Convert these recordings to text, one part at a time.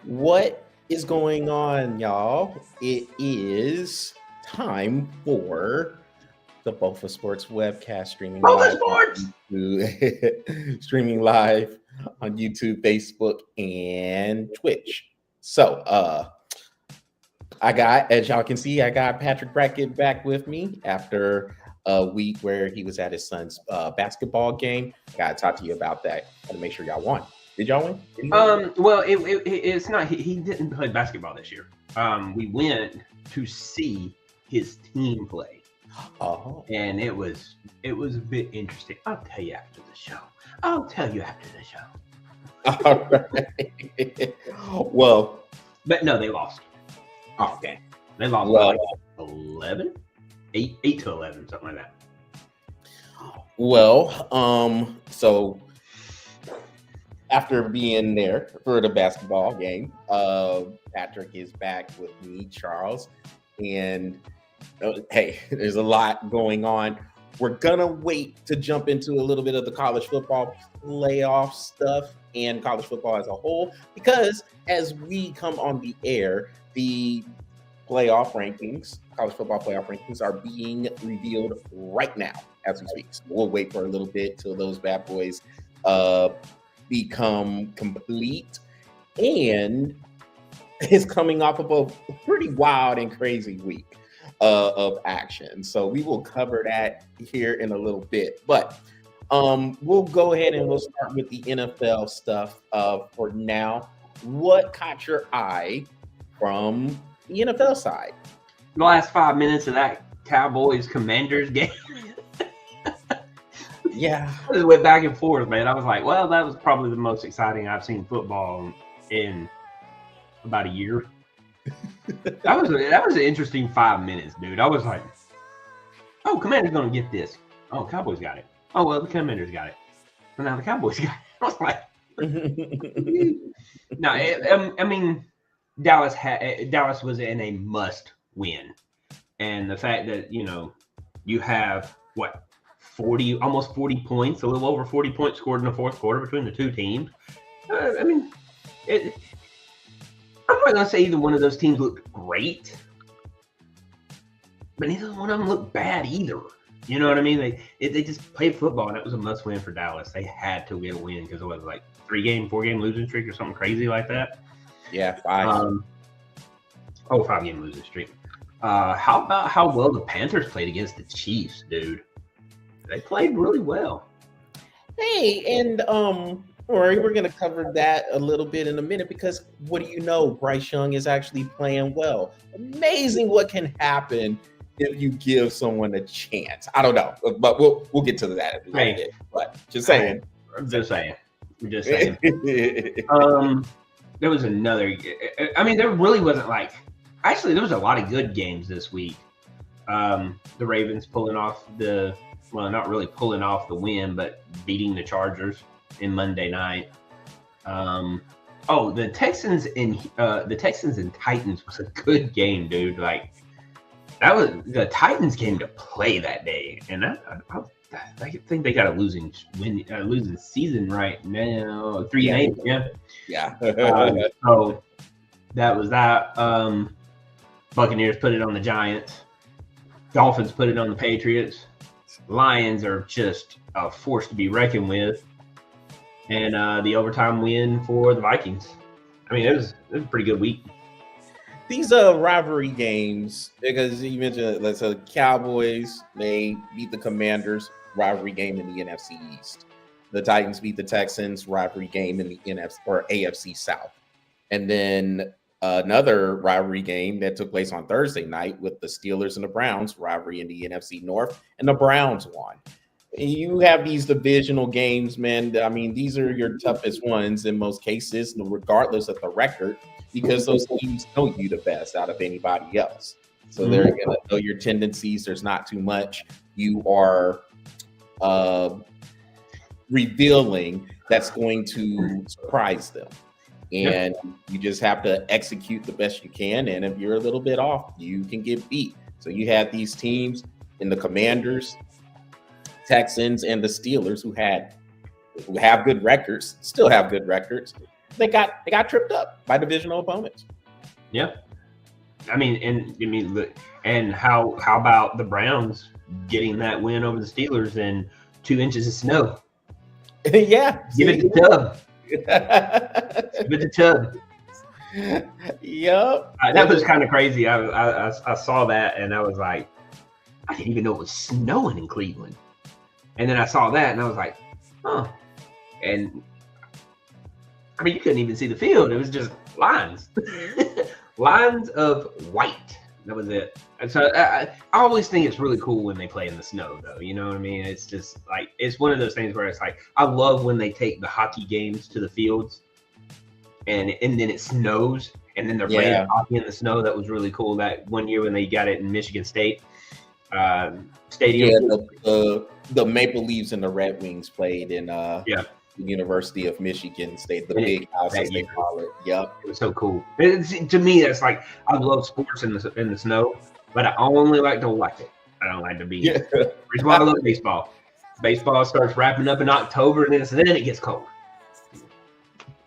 What is going on, y'all? It is time for the BOFA Sports Webcast BOFA Sports! Streaming live on YouTube, Facebook, and Twitch. So, as y'all can see, I got Patrick Brackett back with me after a week where he was at his son's basketball game. Gotta talk to you about that. Gotta make sure y'all won. Did y'all win? Well, it's not. He didn't play basketball this year. We went to see his team play. Oh, and it was a bit interesting. I'll tell you after the show. All right. Well, but no, they lost. Oh, okay. They lost like 11, 8 to 11, something like that. Well, so after being there for the basketball game, Patrick is back with me, Charles, and hey, there's a lot going on. We're gonna wait to jump into a little bit of the college football playoff stuff and college football as a whole, because as we come on the air, the playoff rankings, college football playoff rankings, are being revealed right now as we speak. So we'll wait for a little bit till those bad boys become complete, and it's coming off of a pretty wild and crazy week of action. So we will cover that here in a little bit, but we'll go ahead and we'll start with the NFL stuff for now. What caught your eye from the NFL side? The last 5 minutes of that Cowboys-Commanders game. Yeah. I just went back and forth, man. I was like, well, that was probably the most exciting I've seen football in about a year. That was an interesting 5 minutes, dude. I was like, oh, Commanders going to get this. Oh, Cowboys got it. Oh, well, the Commanders got it. And now the Cowboys got it. I was like, no, I mean, Dallas was in a must win. And the fact that, you have, almost 40 points, a little over 40 points scored in the fourth quarter between the two teams. I mean, I'm not going to say either one of those teams looked great, but neither one of them looked bad either. You know what I mean? They just played football, and that was a must-win for Dallas. They had to get a win because it was like 4-game losing streak or something crazy like that. Yeah, 5. 5-game losing streak. How about how well the Panthers played against the Chiefs, dude? They played really well. Hey, and we're going to cover that a little bit in a minute, because what do you know? Bryce Young is actually playing well. Amazing what can happen if you give someone a chance. I don't know, but we'll get to that in a little bit. But just saying. I'm just saying. There was another. I mean, there really wasn't actually, there was a lot of good games this week. The Ravens pulling off not really pulling off the win, but beating the Chargers in Monday night. The Texans and Titans was a good game, dude. Like, that was the Titans came to play that day, and I think they got a losing season right now. 3-8, yeah. So that was that. Buccaneers put it on the Giants. Dolphins put it on the Patriots. Lions are just a force to be reckoned with. And the overtime win for the Vikings. I mean, it was a pretty good week. These rivalry games, because you mentioned, let's say, the Cowboys, they beat the Commanders, rivalry game in the NFC East. The Titans beat the Texans, rivalry game in the NFC or AFC South. And then another rivalry game that took place on Thursday night with the Steelers and the Browns, rivalry in the NFC North, and the Browns won. You have these divisional games, man. I mean, these are your toughest ones in most cases, regardless of the record, because those teams know you the best out of anybody else. So they're going to know your tendencies. There's not too much you are revealing that's going to surprise them. And you just have to execute the best you can. And if you're a little bit off, you can get beat. So you have these teams in the Commanders, Texans, and the Steelers who have good records, still have good records. they got tripped up by divisional opponents. Yeah. And how about the Browns getting that win over the Steelers in 2 inches of snow? Yeah. Give it to Chubb. Give it to Chubb. Yep. That was kind of crazy. I saw that and I was like, I didn't even know it was snowing in Cleveland. And then I saw that and I was like, huh. And I mean, you couldn't even see the field. It was just lines. Lines of white. That was it. And so I always think it's really cool when they play in the snow, though. You know what I mean? It's just like, it's one of those things where it's like, I love when they take the hockey games to the fields and then it snows and then they're playing hockey in the snow. That was really cool. That one year when they got it in Michigan State Stadium. Yeah, the Maple Leafs and the Red Wings played in the University of Michigan State, the big house as they call it. Yep. It was so cool. To me, that's like, I love sports in the snow, but I only like to watch it. I don't like to be here. That's why I love baseball. Baseball starts wrapping up in October, and then it gets cold.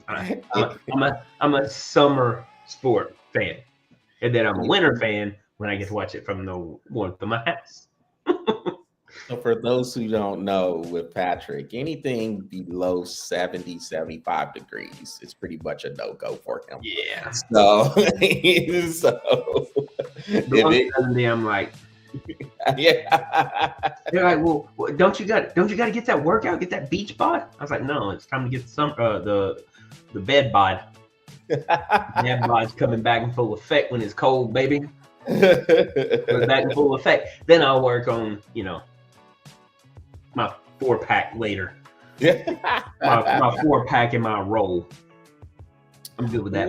I'm a summer sport fan, and then I'm a winter fan when I get to watch it from the warmth of my house. So for those who don't know, with Patrick, anything below 70, 75 degrees is pretty much a no-go for him. Yeah. So I'm like, yeah. They're like, well, don't you got to get that workout, get that beach bod? I was like, no, it's time to get the bed bod. Bed bod's coming back in full effect when it's cold, baby. It's back in full effect. Then I'll work on, my 4-pack later. Yeah. my 4-pack and my roll. I'm good with that.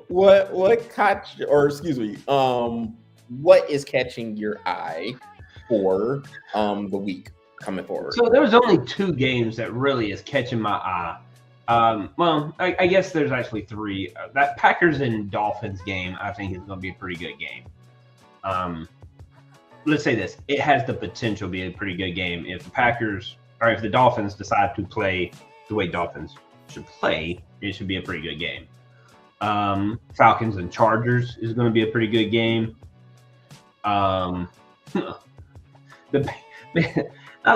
What caught you, or excuse me, what is catching your eye for the week coming forward? So there was only 2 games that really is catching my eye. Well, I guess there's actually 3. That Packers and Dolphins game, I think, is going to be a pretty good game. Let's say this: it has the potential to be a pretty good game if the Packers or if the Dolphins decide to play the way Dolphins should play. It should be a pretty good game. Falcons and Chargers is going to be a pretty good game. I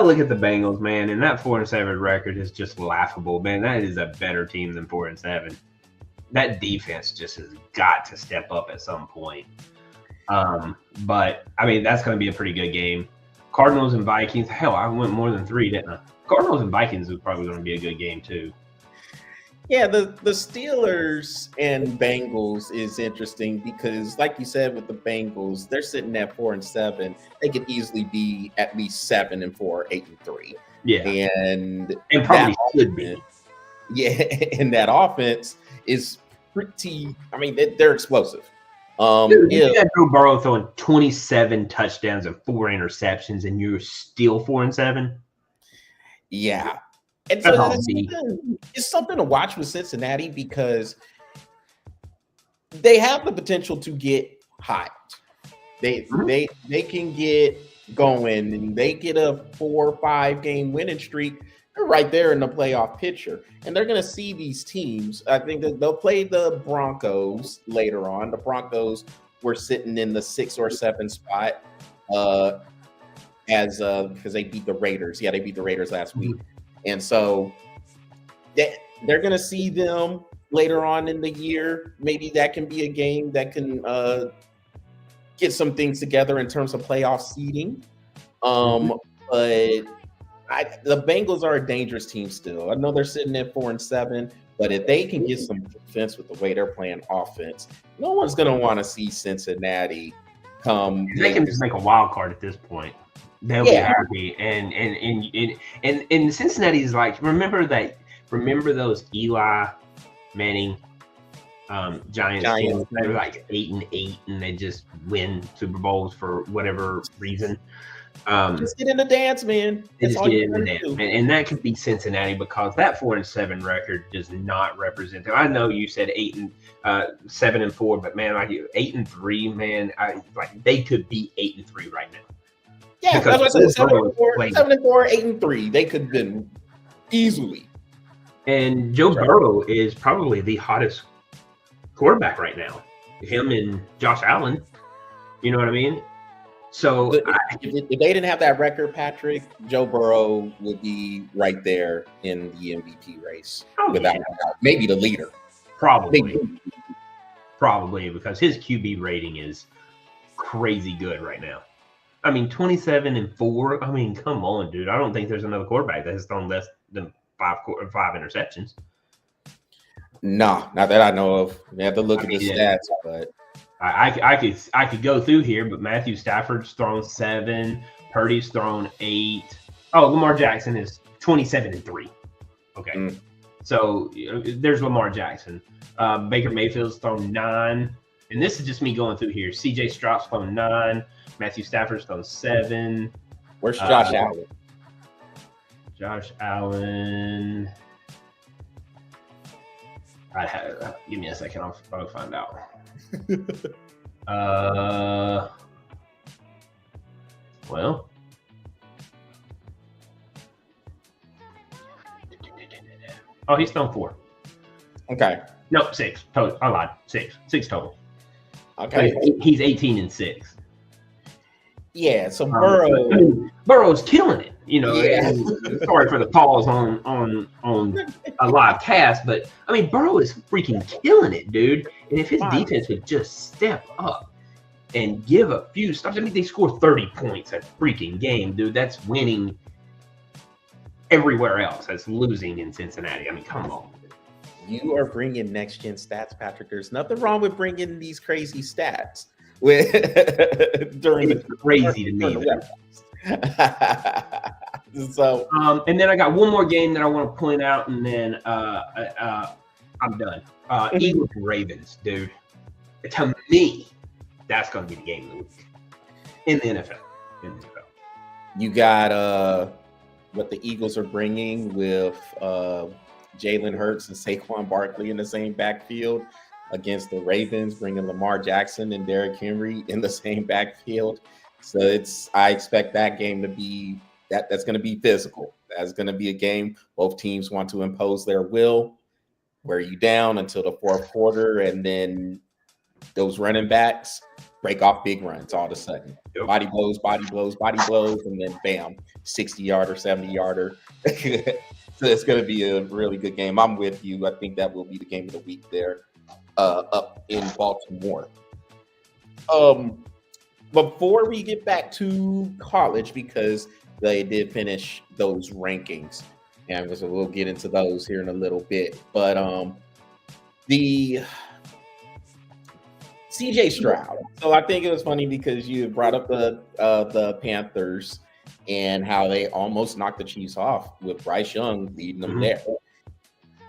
look at the Bengals, man, and that 4-7 record is just laughable, man. That is a better team than 4-7. That defense just has got to step up at some point. But I mean, that's going to be a pretty good game. Cardinals and Vikings. Hell, I went more than 3, didn't I? Cardinals and Vikings is probably going to be a good game too. Yeah, the Steelers and Bengals is interesting because, like you said, with the Bengals, they're sitting at 4-7. They could easily be at least 7-4, 8-3. Yeah, and probably should be. Yeah, and that offense is pretty. I mean, they're explosive. Dude, you got Joe Burrow throwing 27 touchdowns and 4 interceptions, and you're still 4-7. Yeah. And so it's something to watch with Cincinnati because they have the potential to get hot. They can get going and they get a 4 or 5 game winning streak. They're right there in the playoff picture, and they're going to see these teams. I think that they'll play the Broncos later on. The Broncos were sitting in the 6 or 7 spot because they beat the Raiders. Yeah, they beat the Raiders last week. And so they're going to see them later on in the year. Maybe that can be a game that can get some things together in terms of playoff seeding. But the Bengals are a dangerous team still. I know they're sitting at 4-7, but if they can get some defense with the way they're playing offense, no one's going to want to see Cincinnati come. They can just make a wild card at this point. They'll be happy, and Cincinnati is like, remember those Eli Manning Giants teams? They were like 8-8, and they just win Super Bowls for whatever reason. Just get in the dance, man. Just get in the dance, and that could be Cincinnati because that 4-7 record does not represent them. I know you said 7-4, but man, like 8-3, man, they could be 8-3 right now. Yeah, that's what I said. 7-4, 8-3. They could have been easily. And Joe Burrow is probably the hottest quarterback right now. Him and Josh Allen. You know what I mean? So if they didn't have that record, Patrick, Joe Burrow would be right there in the MVP race without a doubt. Maybe the leader. Probably because his QB rating is crazy good right now. I mean, 27-4. I mean, come on, dude. I don't think there's another quarterback that has thrown less than five interceptions. No, not that I know of. You have to look at the stats, but I could go through here, but Matthew Stafford's thrown 7, Purdy's thrown 8. Oh, Lamar Jackson is 27-3. Okay, so there's Lamar Jackson. Baker Mayfield's thrown 9, and this is just me going through here. C.J. Stroud's thrown 9, Matthew Stafford's thrown 7. Where's Josh Allen? Josh Allen. Give me a second. I'll find out. Well, oh, he's thrown 4. Okay. No, 6 total. I lied. 6 total. Okay. He's 18-6. Yeah. So Burrow's killing it. You know, yeah. Sorry for the pause on a live cast, but I mean, Burrow is freaking killing it, dude. And if his defense would just step up and give a few stops, I mean, they score 30 points a freaking game, dude. That's winning everywhere else. That's losing in Cincinnati. I mean, come on. You are bringing next gen stats, Patrick. There's nothing wrong with bringing these crazy stats. It's crazy to me. So, and then I got one more game that I want to point out, and then I'm done. Eagles and Ravens, dude. To me, that's going to be the game of the week in the NFL. You got what the Eagles are bringing with Jalen Hurts and Saquon Barkley in the same backfield against the Ravens, bringing Lamar Jackson and Derrick Henry in the same backfield. So I expect that game to be that's going to be physical. That's going to be a game both teams want to impose their will, wear you down until the fourth quarter, and then those running backs break off big runs all of a sudden. Yep. Body blows, and then bam, 60-yarder, 70-yarder. So it's going to be a really good game. I'm with you. I think that will be the game of the week there up in Baltimore. Before we get back to college, because they did finish those rankings, and so we'll get into those here in a little bit. But the CJ Stroud. So I think it was funny because you brought up the Panthers and how they almost knocked the Chiefs off with Bryce Young leading them there.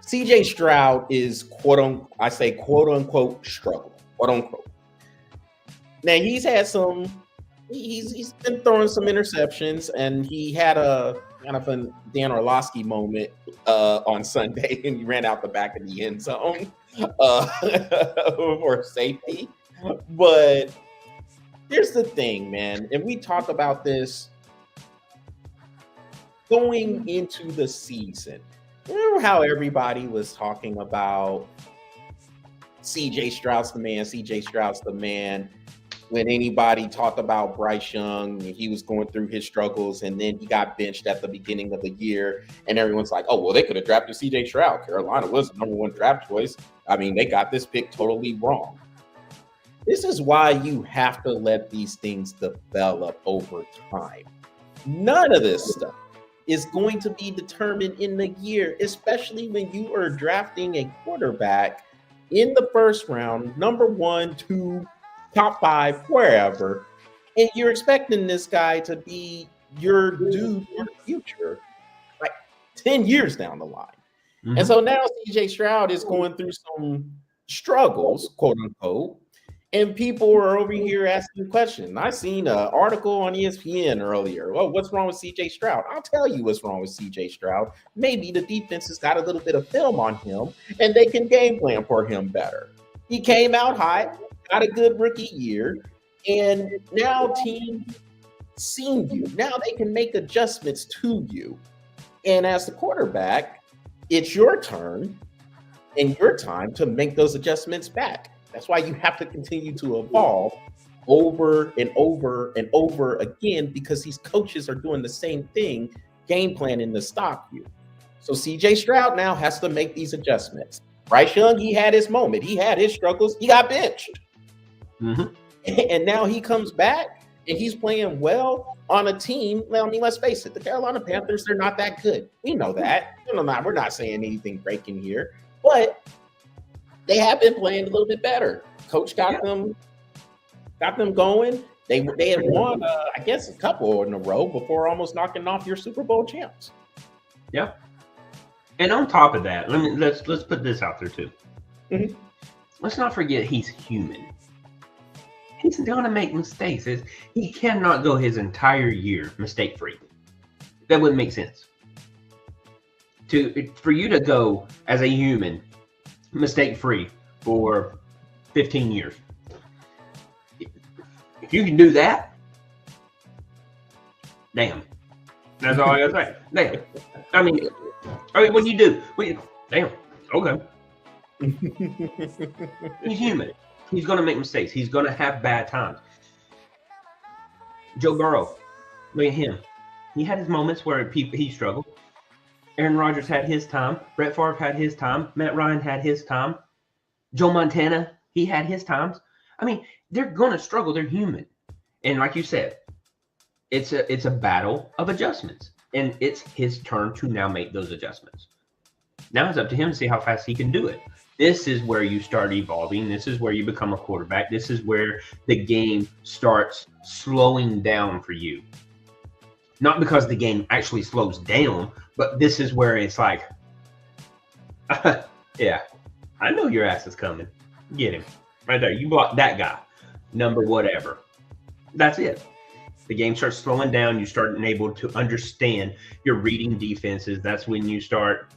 CJ Stroud is quote unquote struggle, quote unquote. Now he's had he's been throwing some interceptions, and he had a kind of a Dan Orlovsky moment on Sunday, and he ran out the back of the end zone for safety. But here's the thing, man, and we talked about this going into the season. Remember how everybody was talking about CJ Stroud's the man, when anybody talked about Bryce Young, he was going through his struggles, and then he got benched at the beginning of the year, and everyone's like, oh, well, they could have drafted CJ Stroud. Carolina was the number 1 draft choice. I mean, they got this pick totally wrong. This is why you have to let these things develop over time. None of this stuff is going to be determined in the year, especially when you are drafting a quarterback in the first round, number 1, 2, top 5, wherever, and you're expecting this guy to be your dude in the future, like 10 years down the line. And so now CJ Stroud is going through some struggles, quote unquote, and people are over here asking questions. I seen an article on ESPN earlier. Oh, what's wrong with CJ Stroud? I'll tell you what's wrong with CJ Stroud. Maybe the defense has got a little bit of film on him, and they can game plan for him better. He came out hot, got a good rookie year, and now teams seen you. Now they can make adjustments to you. And as the quarterback, it's your turn and your time to make those adjustments back. That's why you have to continue to evolve over and over and over again, because these coaches are doing the same thing, game planning to stop you. So CJ Stroud now has to make these adjustments. Bryce Young, he had his moment. He had his struggles. He got benched. And now he comes back and he's playing well on a team. Well, I mean, let's face it, the Carolina Panthers, they're not that good. We know that. We're not saying anything breaking here, but they have been playing a little bit better. Coach got them going. They had won, I guess, a couple in a row before almost knocking off your Super Bowl champs. Yeah. And on top of that, let's put this out there too. Let's not forget he's human. He's gonna make mistakes. He cannot go his entire year mistake free. That wouldn't make sense. For you to go as a human mistake free for 15 years. If you can do that, damn. That's all I gotta say. Damn. I mean, what you do? Damn. Okay. He's human. He's gonna make mistakes. He's gonna have bad times. Joe Burrow, look at him. He had his moments where he struggled. Aaron Rodgers had his time. Brett Favre had his time. Matt Ryan had his time. Joe Montana, he had his times. I mean, they're gonna struggle. They're human, and like you said, it's a battle of adjustments, and it's his turn to now make those adjustments. Now it's up to him to see how fast he can do it. This is where you start evolving. This is where you become a quarterback. This is where the game starts slowing down for you. Not because the game actually slows down, but this is where it's like, yeah, I know your ass is coming. Get him. Right there. You block that guy. Number whatever. That's it. The game starts slowing down. You start able to understand your reading defenses. That's when you start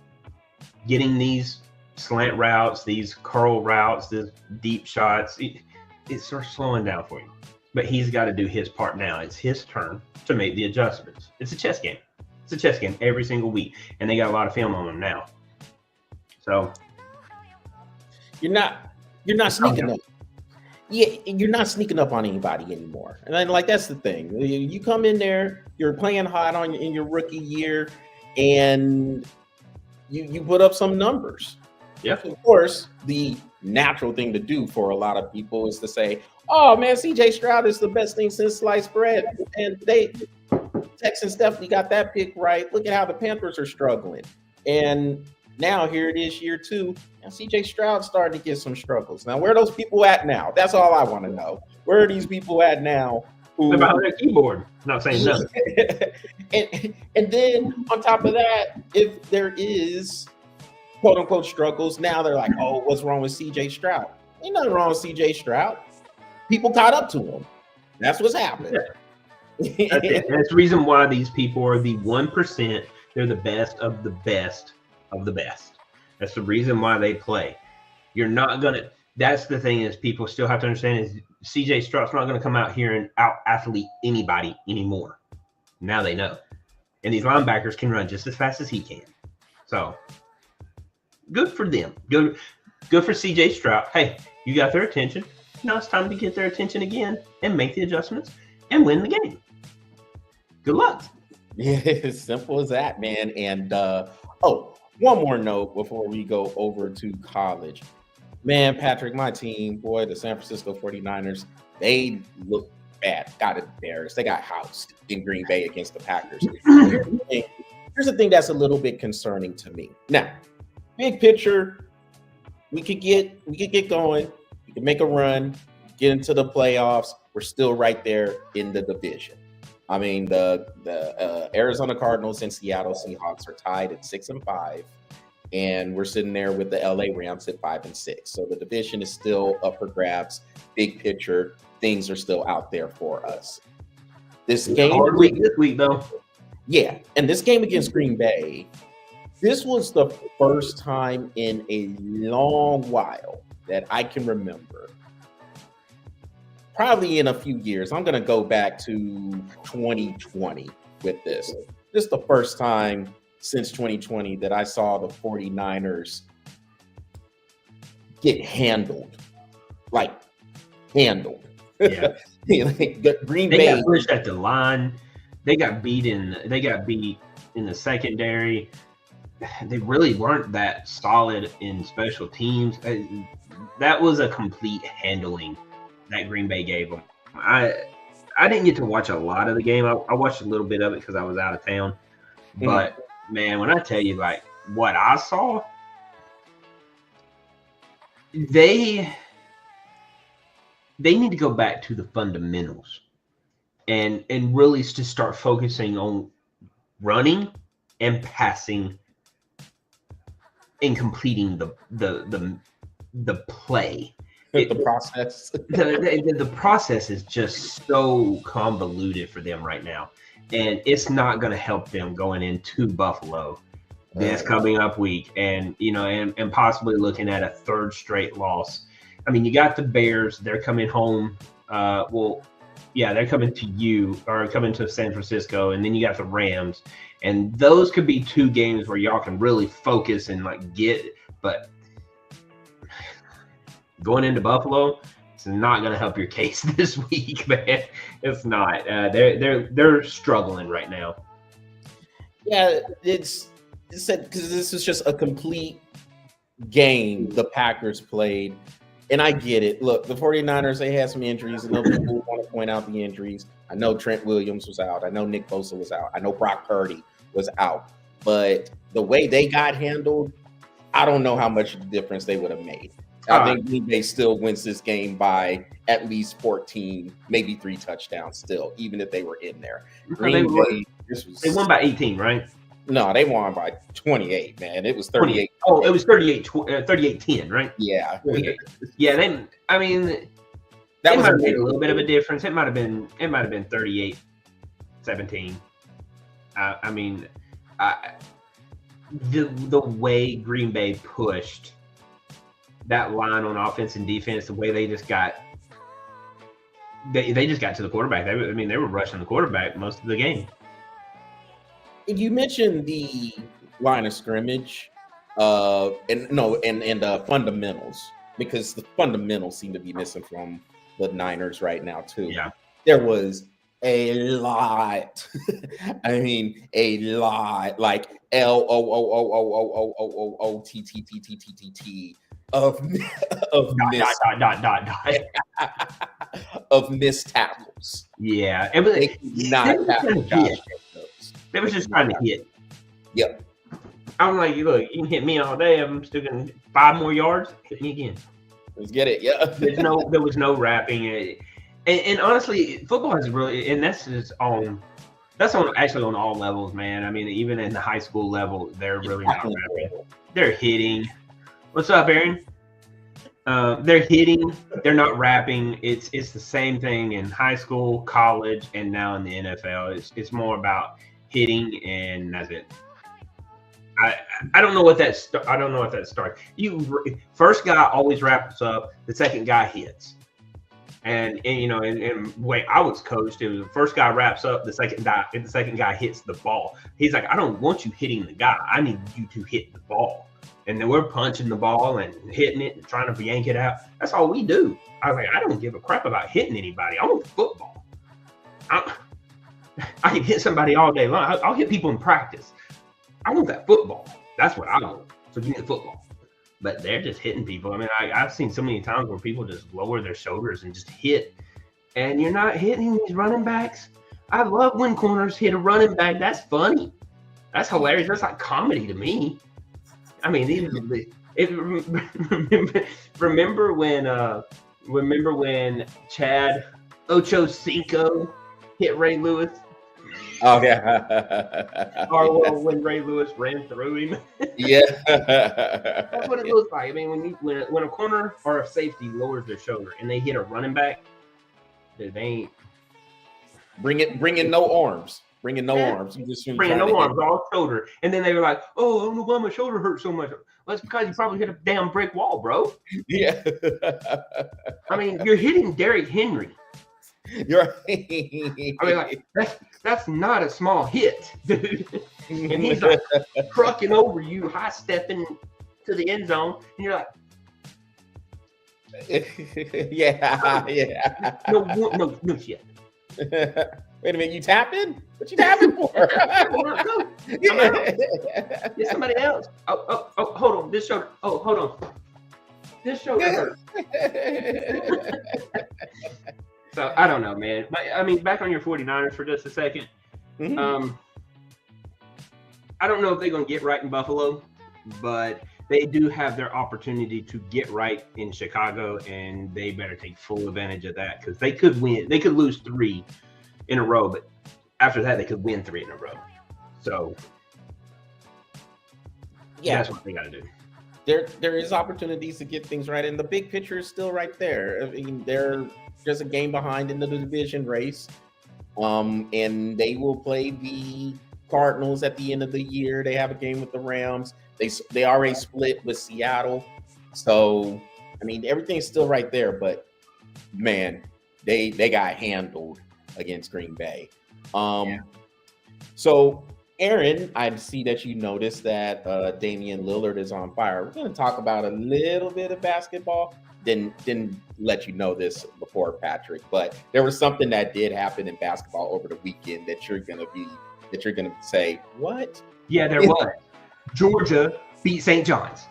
getting these slant routes, these curl routes, these deep shots. It starts slowing down for you. But he's got to do his part now. It's his turn to make the adjustments. It's a chess game. It's a chess game every single week. And they got a lot of film on them now. So you're not sneaking up. Yeah, you're not sneaking up on anybody anymore. And then, that's the thing. You come in there, you're playing hot in your rookie year, and you put up some numbers. Yeah. Of course, the natural thing to do for a lot of people is to say, "Oh man, CJ Stroud is the best thing since sliced bread," and Texans definitely got that pick right. Look at how the Panthers are struggling, and now here it is, year 2, and CJ Stroud starting to get some struggles. Now, where are those people at now? That's all I want to know. Where are these people at now? They're behind their keyboard, not saying nothing. and then on top of that, if there is quote unquote struggles, now they're like, "Oh, what's wrong with CJ Stroud?" Ain't nothing wrong with CJ Stroud. People caught up to him. That's what's happening. Yeah. That's the reason why these people are the 1%. They're the best of the best of the best. That's the reason why they play. You're not gonna. That's the thing is people still have to understand is CJ Stroud's not gonna come out here and out athlete anybody anymore. Now they know, and these linebackers can run just as fast as he can. So good for them. Good for CJ Stroud. Hey, you got their attention. Now it's time to get their attention again and make the adjustments and win the game. Good luck. Yeah, as simple as that, man. And one more note before we go over to college. Man, Patrick, my team, boy, the San Francisco 49ers, they look bad. Got embarrassed. They got housed in Green Bay against the Packers. Here's the thing that's a little bit concerning to me. Now, big picture, we could get going. We could make a run, get into the playoffs. We're still right there in the division. I mean, the Arizona Cardinals and Seattle Seahawks are tied at 6-5, and we're sitting there with the LA Rams at 5-6. So the division is still up for grabs. Big picture, things are still out there for us. This game, hard week this week though. Yeah, and this game against Green Bay, this was the first time in a long while that I can remember. Probably in a few years. I'm going to go back to 2020 with this. This is the first time since 2020 that I saw the 49ers get handled. Like, handled. Yeah. Like, Green They Bay got pushed at the line. They got beat in the secondary. They really weren't that solid in special teams. That was a complete handling that Green Bay gave them. I didn't get to watch a lot of the game. I watched a little bit of it because I was out of town. But man, when I tell you like what I saw, they need to go back to the fundamentals and really just start focusing on running and passing and completing the play. The process. The process is just so convoluted for them right now, and it's not going to help them going into Buffalo this coming up week, and and possibly looking at a third straight loss. I mean, you got the Bears; they're coming home. They're coming to you or coming to San Francisco, and then you got the Rams, and those could be two games where y'all can really focus and like get. But going into Buffalo, it's not going to help your case this week, man. It's not. They're struggling right now. Yeah, it's said because this is just a complete game the Packers played. And I get it. Look, the 49ers, they had some injuries. I know people want to point out the injuries. I know Trent Williams was out. I know Nick Bosa was out. I know Brock Purdy was out. But the way they got handled, I don't know how much difference they would have made. I think Green Bay still wins this game by at least 14, maybe 3 touchdowns still, even if they were in there. They won by 18, right? No, they won by 28, man. It was 38. Oh, it was 38-10, right? Yeah. Yeah, that might have made a little bit of a difference. It might have been 38-17. The way Green Bay pushed that line on offense and defense, the way they just got to the quarterback. They were rushing the quarterback most of the game. You mentioned the line of scrimmage, and fundamentals, because the fundamentals seem to be missing from the Niners right now too. Yeah, there was a lot. I mean, a lot, like LOOOOOOOOOOTTTTTT of missed tackles. Yeah, it was not tackle Josh. They was just trying to hit. Yep. I'm like, look, you can hit me all day. I'm still going to 5 more yards. Hit me again. Let's get it. Yeah. There was no wrapping. And honestly, football is really, and that's actually on all levels, man. I mean, even in the high school level, they're really not wrapping. They're hitting. What's up, Aaron? They're hitting. They're not wrapping. It's the same thing in high school, college, and now in the NFL. It's more about hitting, and that's it. I don't know what that starts. First guy always wraps up. The second guy hits, and way I was coached, it was the first guy wraps up. The second guy hits the ball. He's like, I don't want you hitting the guy. I need you to hit the ball. And then we're punching the ball and hitting it and trying to yank it out. That's all we do. I was like, I don't give a crap about hitting anybody. I want football. I can hit somebody all day long. I'll hit people in practice. I want that football. That's what I want. So give me the football. But they're just hitting people. I mean, I've seen so many times where people just lower their shoulders and just hit. And you're not hitting these running backs. I love when corners hit a running back. That's funny. That's hilarious. That's like comedy to me. I mean, remember when Chad Ochocinco hit Ray Lewis? Oh yeah. Or when Ray Lewis ran through him. Yeah. That's what it looks like. I mean, when a corner or a safety lowers their shoulder and they hit a running back, they ain't bringing no arms. Bringing no arms. You just bringing no arms, all shoulder. And then they were like, oh, I don't know why my shoulder hurts so much. Well, that's because you probably hit a damn brick wall, bro. Yeah. I mean, you're hitting Derrick Henry. You're I mean, like that's not a small hit, dude. And he's like trucking over you, high stepping to the end zone, and you're like, yeah. no shit. Wait a minute, you tapping? What you tapping for? It's somebody else. Oh, hold on. This shoulder. Oh, hold on. This shoulder hurts. So I don't know, man. I mean, back on your 49ers for just a second. Mhm. I don't know if they're gonna get right in Buffalo, but they do have their opportunity to get right in Chicago, and they better take full advantage of that because they could win. They could lose 3 in a row, but after that, they could win 3 in a row. So that's what they got to do. There is opportunities to get things right, and the big picture is still right there. I mean, they're just a game behind in the division race, and they will play the Cardinals at the end of the year. They have a game with the Rams. They already split with Seattle, so I mean everything's still right there. But man, they got handled against Green Bay. So Aaron, I see that you noticed that Damian Lillard is on fire. We're going to talk about a little bit of basketball. Didn't let you know this before, Patrick, but there was something that did happen in basketball over the weekend that you're going to say, what? Yeah, there was. Georgia beat St. John's.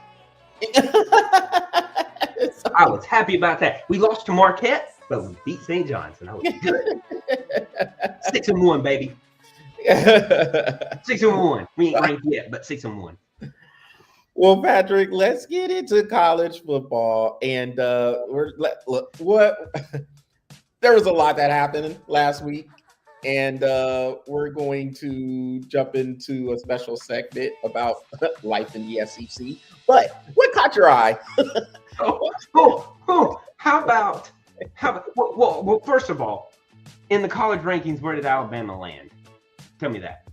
I was happy about that. We lost to Marquette, but we beat St. John's, and I was good. 6-1, baby. 6-1. We ain't ranked yet, but 6-1. Well, Patrick, let's get into college football, and what there was a lot that happened last week, and we're going to jump into a special segment about life in the SEC. But what caught your eye? How about? Well, first of all, in the college rankings, where did Alabama land? Tell me that.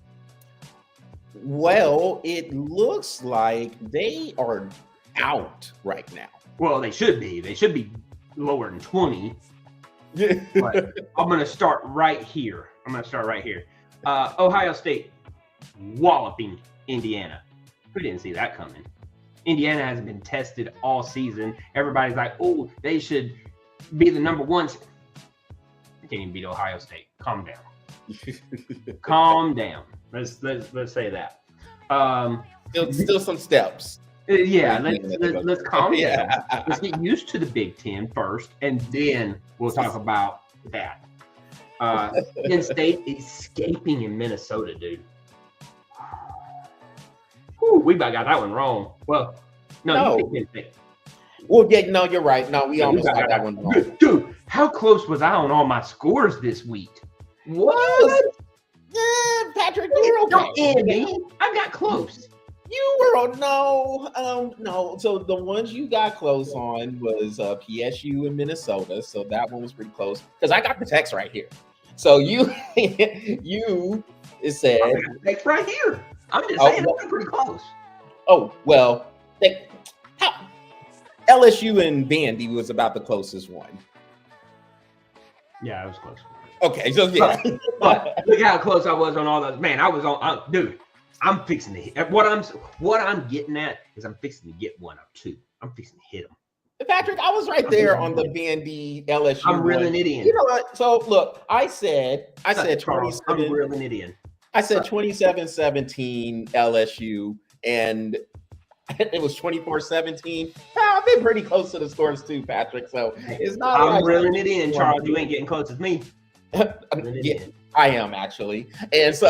Well, it looks like they are out right now. Well, they should be. They should be lower than 20. But I'm going to start right here. Ohio State walloping Indiana. Who didn't see that coming? Indiana hasn't been tested all season. Everybody's like, oh, they should be the number 1. They can't even beat Ohio State. Calm down. Calm down. Let's say that. Still some steps. Yeah, let's calm down. Let's get used to the Big Ten first, and then we'll talk about that. Penn State escaping in Minnesota, dude. Whew, we got that one wrong. Well, no. You picked Penn State. Well, yeah, no, you're right. No, we almost got that one wrong. Dude, how close was I on all my scores this week? What? Yeah, Patrick, you were okay. Don't me. I got close. You were no. So the ones you got close on was PSU in Minnesota. So that one was pretty close because I got the text right here. So you said text right here. I'm just saying I'm pretty close. Oh well, LSU and Vandy was about the closest one. Yeah, I was close. Okay, so yeah. But look how close I was on all those. Man, I was on. Dude, I'm fixing to hit. What I'm getting at is I'm fixing to get 1 or 2. I'm fixing to hit them. Patrick, I was right there on the Vandy LSU. I'm reeling it in. You know what? So look, I said 27. I'm reeling it in. I said 27-17 LSU, and it was 24-17. I've been pretty close to the scores too, Patrick. So it's not. I'm reeling it in, Charles. You ain't getting close as me. Yeah, I am actually, and so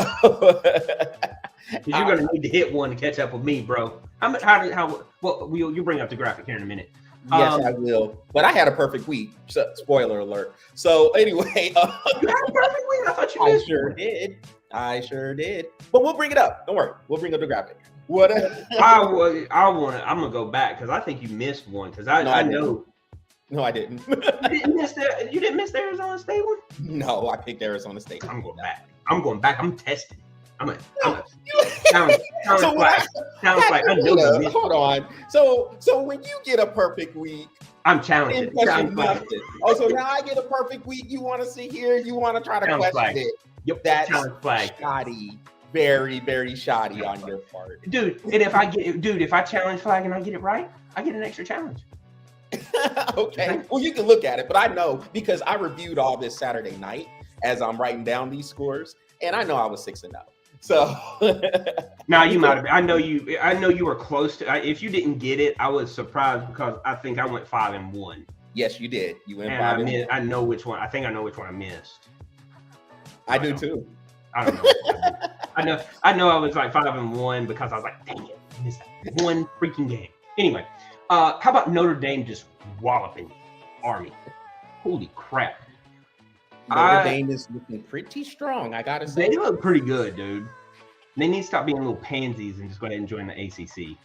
you're gonna need to hit one to catch up with me, bro. You bring up the graphic here in a minute. Yes, I will. But I had a perfect week. So, spoiler alert. So anyway, you had a perfect week. I thought you missed. I sure did. But we'll bring it up. Don't worry. We'll bring up the graphic. What? I'm gonna go back because I think you missed one because I know. No, I didn't. You didn't miss the Arizona State one? No, I picked Arizona State. I'm going back. I'm testing. Sounds like I know. Hold on. So when you get a perfect week, I'm challenging. Challenge nothing. Oh, so now I get a perfect week. You want to sit here? You want to try to Challenge question flag. it? Yep. That's challenge flag. shoddy. Very, very shoddy on your part. Dude, and if I challenge flag and I get it right, I get an extra challenge. Okay. Well, you can look at it, but I know because I reviewed all this Saturday night as I'm writing down these scores, and I know I was 6-0. So now you might have. I know you were close to. If you didn't get it, I was surprised because I think I went 5-1. Yes, you did. You went 5-1. I know which one. I think I know which one I missed. I do too. I don't know. I know. I was like 5-1 because I was like, dang it, I missed that one freaking game. Anyway, how about Notre Dame just walloping Army? Holy crap! Notre Dame is looking pretty strong, I gotta say. They look pretty good, dude. They need to stop being little pansies and just go ahead and join the ACC.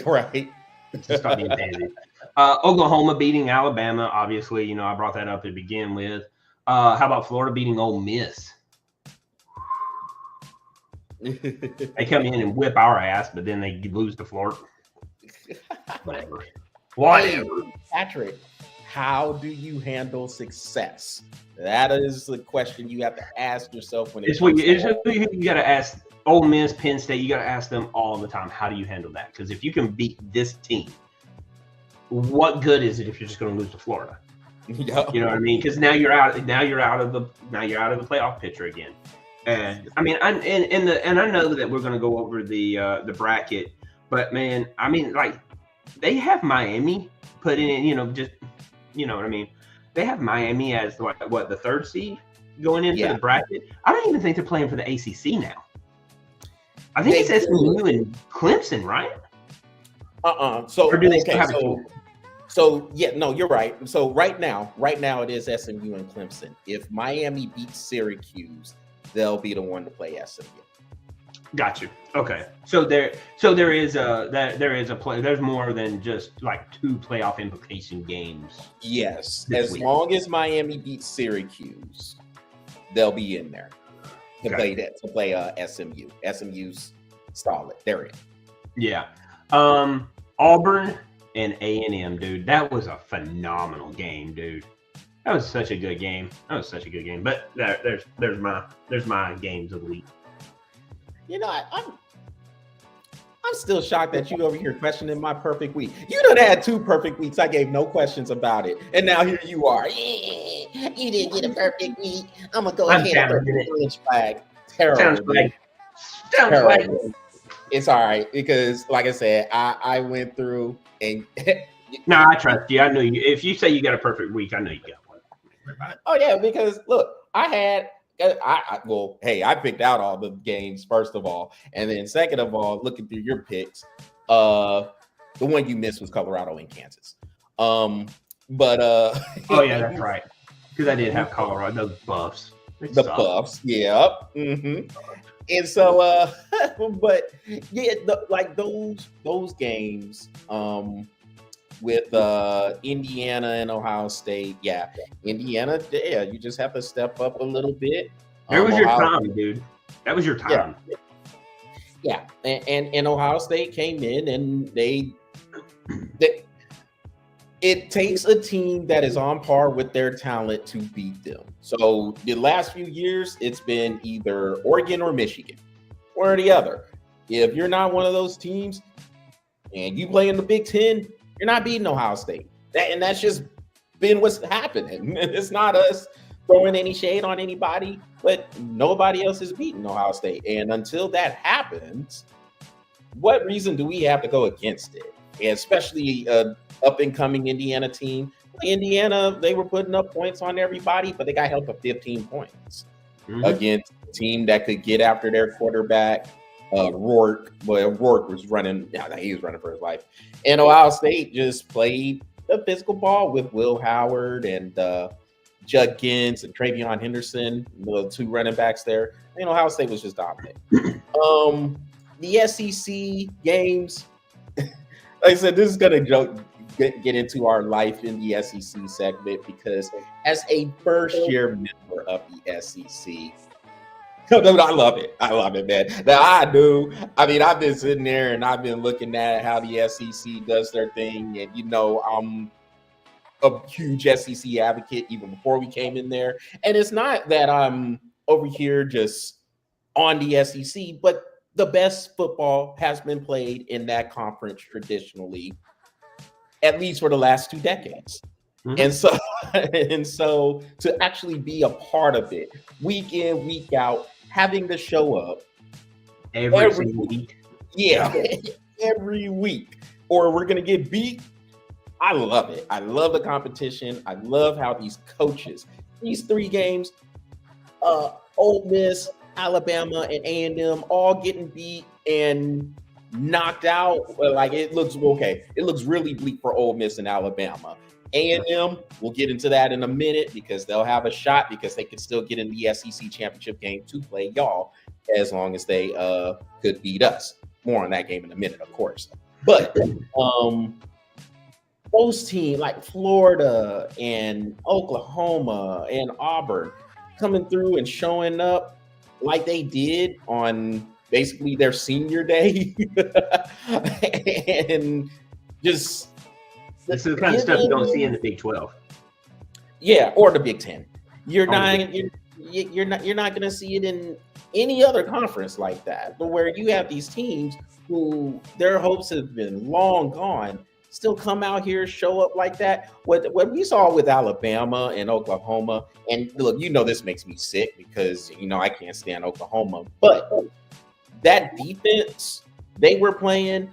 Right. Just stop being pansies. Oklahoma beating Alabama. Obviously, I brought that up to begin with. How about Florida beating Ole Miss? They come in and whip our ass, but then they lose to Florida. Whatever. Hey, Patrick, how do you handle success? That is the question you have to ask yourself when it's what you got to ask. Ole Miss, Penn State, you got to ask them all the time. How do you handle that? Because if you can beat this team, what good is it if you're just going to lose to Florida? Yep. You know what I mean? Because now you're out of the playoff picture again. And I mean, I know that we're going to go over the bracket, but man, I mean, like they have Miami put in, just you know what I mean. They have Miami as what the third seed going into the bracket. I don't even think they're playing for the ACC now. I think it's SMU and Clemson, right? So or do they still have So yeah, no, you're right. So right now it is SMU and Clemson. If Miami beats Syracuse, they'll be the one to play SMU. Got you. Okay. So there is a play. There's more than just like 2 playoff implication games. Yes, as long as Miami beats Syracuse, they'll be in there to play SMU. SMU's solid. They're in. Yeah. Auburn and A&M, dude. That was a phenomenal game, dude. That was such a good game. But there's my games of the week. I'm still shocked that you over here questioning my perfect week. You done had 2 perfect weeks. I gave no questions about it, and now here you are. You didn't get a perfect week. I'm gonna go ahead and put the challenge flag. Terrible. Terrible. It's all right because, like I said, I went through and. No, I trust you. I know you. If you say you got a perfect week, I know you got one. Oh yeah, because look, I picked out all the games first of all, and then second of all, looking through your picks, the one you missed was Colorado and Kansas. Oh yeah, that's right. Because I did have Colorado, those Buffs. Buffs, yeah. Mm-hmm. And so, but yeah, those games, with Indiana and Ohio State, Indiana, you just have to step up a little bit. There was your time, dude. That was your time. Yeah. And Ohio State came in and they it takes a team that is on par with their talent to beat them. So the last few years, it's been either Oregon or Michigan, one or the other. If you're not one of those teams and you play in the Big Ten, you're not beating Ohio State. That's just been what's happening. It's not us throwing any shade on anybody, but nobody else is beating Ohio State. And until that happens, what reason do we have to go against it? And especially up-and-coming Indiana team. Indiana, they were putting up points on everybody, but they got held to 15 points against a team that could get after their quarterback. Rourke was running. Yeah, he was running for his life. And Ohio State just played the physical ball with Will Howard and Judd Gins and Travion Henderson, the 2 running backs there. And Ohio State was just dominant. The SEC games, like I said, this is going to get into our life in the SEC segment because as a first-year member of the SEC, dude, I love it, man. Now I do. I mean, I've been sitting there and I've been looking at how the SEC does their thing, and a huge SEC advocate even before we came in there. And it's not that I'm over here just on the SEC, but the best football has been played in that conference traditionally, at least for the last 2 decades. Mhm. And so, and so to actually be a part of it, week in, week out, having to show up every single week. Yeah, every week, or we're gonna get beat. I love it. I love the competition. I love how these coaches, these 3 games, Ole Miss, Alabama, and A&M all getting beat and knocked out. Like it looks okay. It looks really bleak for Ole Miss and Alabama. A&M, we'll get into that in a minute because they'll have a shot because they can still get in the SEC championship game to play y'all as long as they could beat us. More on that game in a minute, of course. But those teams like Florida and Oklahoma and Auburn coming through and showing up like they did on basically their senior day and just this is the kind of stuff you don't see in the Big 12. Yeah, or the Big 10. You're not going to see it in any other conference like that. But where you have these teams who their hopes have been long gone, still come out here, show up like that. What we saw with Alabama and Oklahoma, and look, this makes me sick because I can't stand Oklahoma, but that defense they were playing,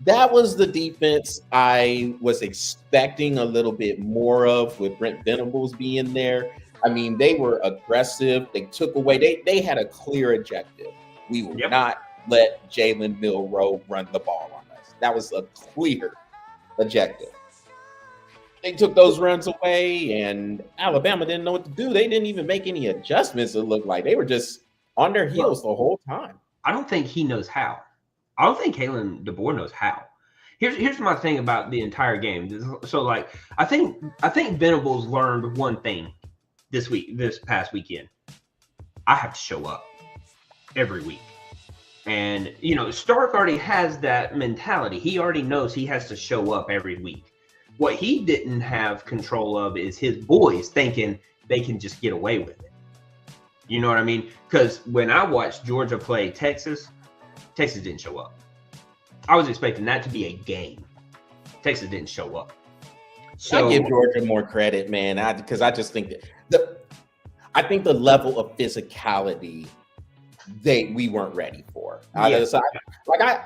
that was the defense I was expecting a little bit more of with Brent Venables being there. I mean, they were aggressive. They took away. They had a clear objective. We will not let Jalen Milroe run the ball on us. That was a clear objective. They took those runs away, and Alabama didn't know what to do. They didn't even make any adjustments. It looked like they were just on their heels the whole time. I don't think he knows how. I don't think Kalen DeBoer knows how. Here's my thing about the entire game. So, like, I think Venables learned one thing this past weekend. I have to show up every week. And, Stark already has that mentality. He already knows he has to show up every week. What he didn't have control of is his boys thinking they can just get away with it. You know what I mean? Because when I watched Georgia play Texas didn't show up. I was expecting that to be a game. Texas didn't show up. So I give Georgia more credit, man, because I just think that I think the level of physicality we weren't ready for. Yeah.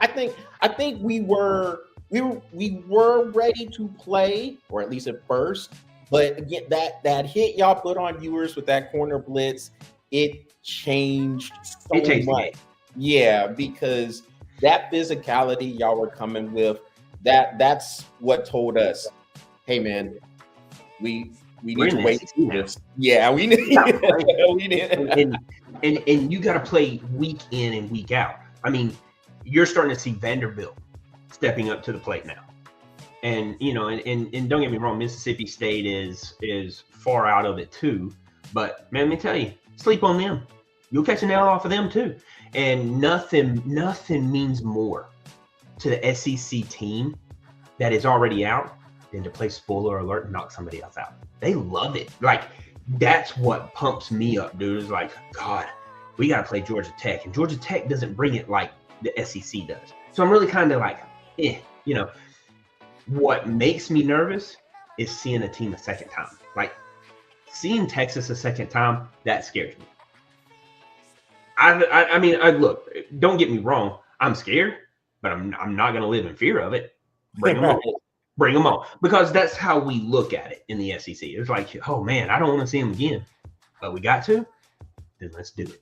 I think we were ready to play, or at least at first. But again, that hit y'all put on Ewers with that corner blitz, it changed so much. Yeah, because that physicality y'all were coming with, that's what told us, hey man, we need to wait to do this. Yeah, we need and you got to play week in and week out. I mean, you're starting to see Vanderbilt stepping up to the plate now. And and don't get me wrong, Mississippi State is far out of it too. But man, let me tell you, sleep on them. You'll catch a nail off of them too. And nothing means more to the SEC team that is already out than to play spoiler alert and knock somebody else out. They love it. Like, that's what pumps me up, dude. It's like, God, we got to play Georgia Tech. And Georgia Tech doesn't bring it like the SEC does. So I'm really kind of like, What makes me nervous is seeing a team a second time. Like, seeing Texas a second time, that scares me. I mean, look, don't get me wrong. I'm scared, but I'm not going to live in fear of it. Bring them on. Bring them on. Because that's how we look at it in the SEC. It's like, oh, man, I don't want to see them again. But we got to. Then let's do it.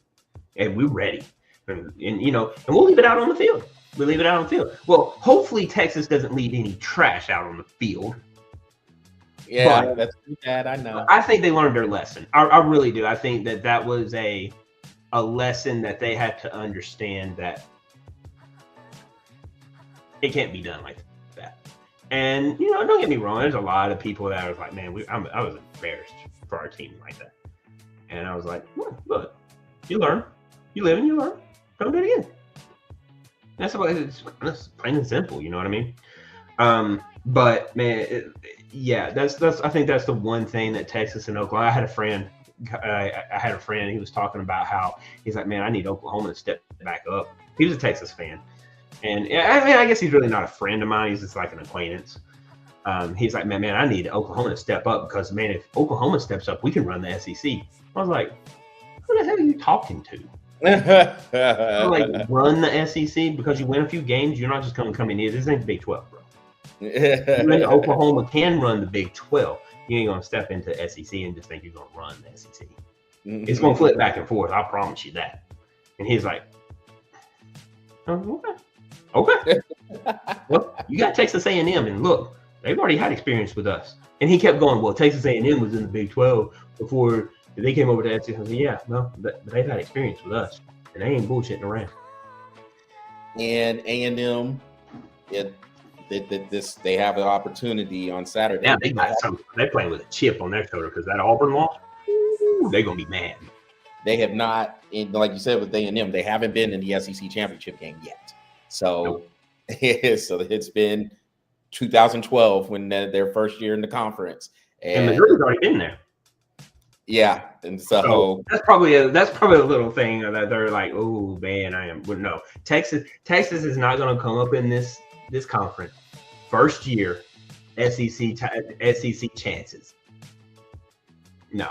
And we're ready. And we'll leave it out on the field. We'll leave it out on the field. Well, hopefully Texas doesn't leave any trash out on the field. Yeah, but that's too bad. I know. I think they learned their lesson. I really do. I think that was a lesson that they had to understand, that it can't be done like that. And, don't get me wrong. There's a lot of people that was like, man, I was embarrassed for our team like that. And I was like, look, you learn. You live and you learn. Don't do it again. That's plain and simple. You know what I mean? But, man, Yeah, that's. I think that's the one thing that Texas and Oklahoma. I had a friend. He was talking about how he's like, man, I need Oklahoma to step back up. He was a Texas fan, and I mean, I guess he's really not a friend of mine. He's just like an acquaintance. He's like, man, I need Oklahoma to step up because, man, if Oklahoma steps up, we can run the SEC. I was like, who the hell are you talking to? Like, run the SEC because you win a few games. You're not just going to come in here. This ain't the Big 12, bro. Even Oklahoma can run the Big 12. You ain't going to step into SEC and just think you're going to run the SEC. It's going to flip back and forth. I promise you that. And he's like, oh, okay. Well, you got Texas A&M, and look, they've already had experience with us. And he kept going, well, Texas A&M was in the Big 12 before they came over to SEC. I said, yeah, no, but they've had experience with us, and they ain't bullshitting around. And A&M, they have an opportunity on Saturday. Now they're playing with a chip on their shoulder because that Auburn loss, they're gonna be mad. They have not, like you said with A&M, they haven't been in the SEC championship game yet. So, so it's been 2012 when their first year in the conference, and Missouri's already been there. Yeah, and so that's probably a little thing that they're like, oh man, but no, Texas is not going to come up in this conference first year SEC chances. No,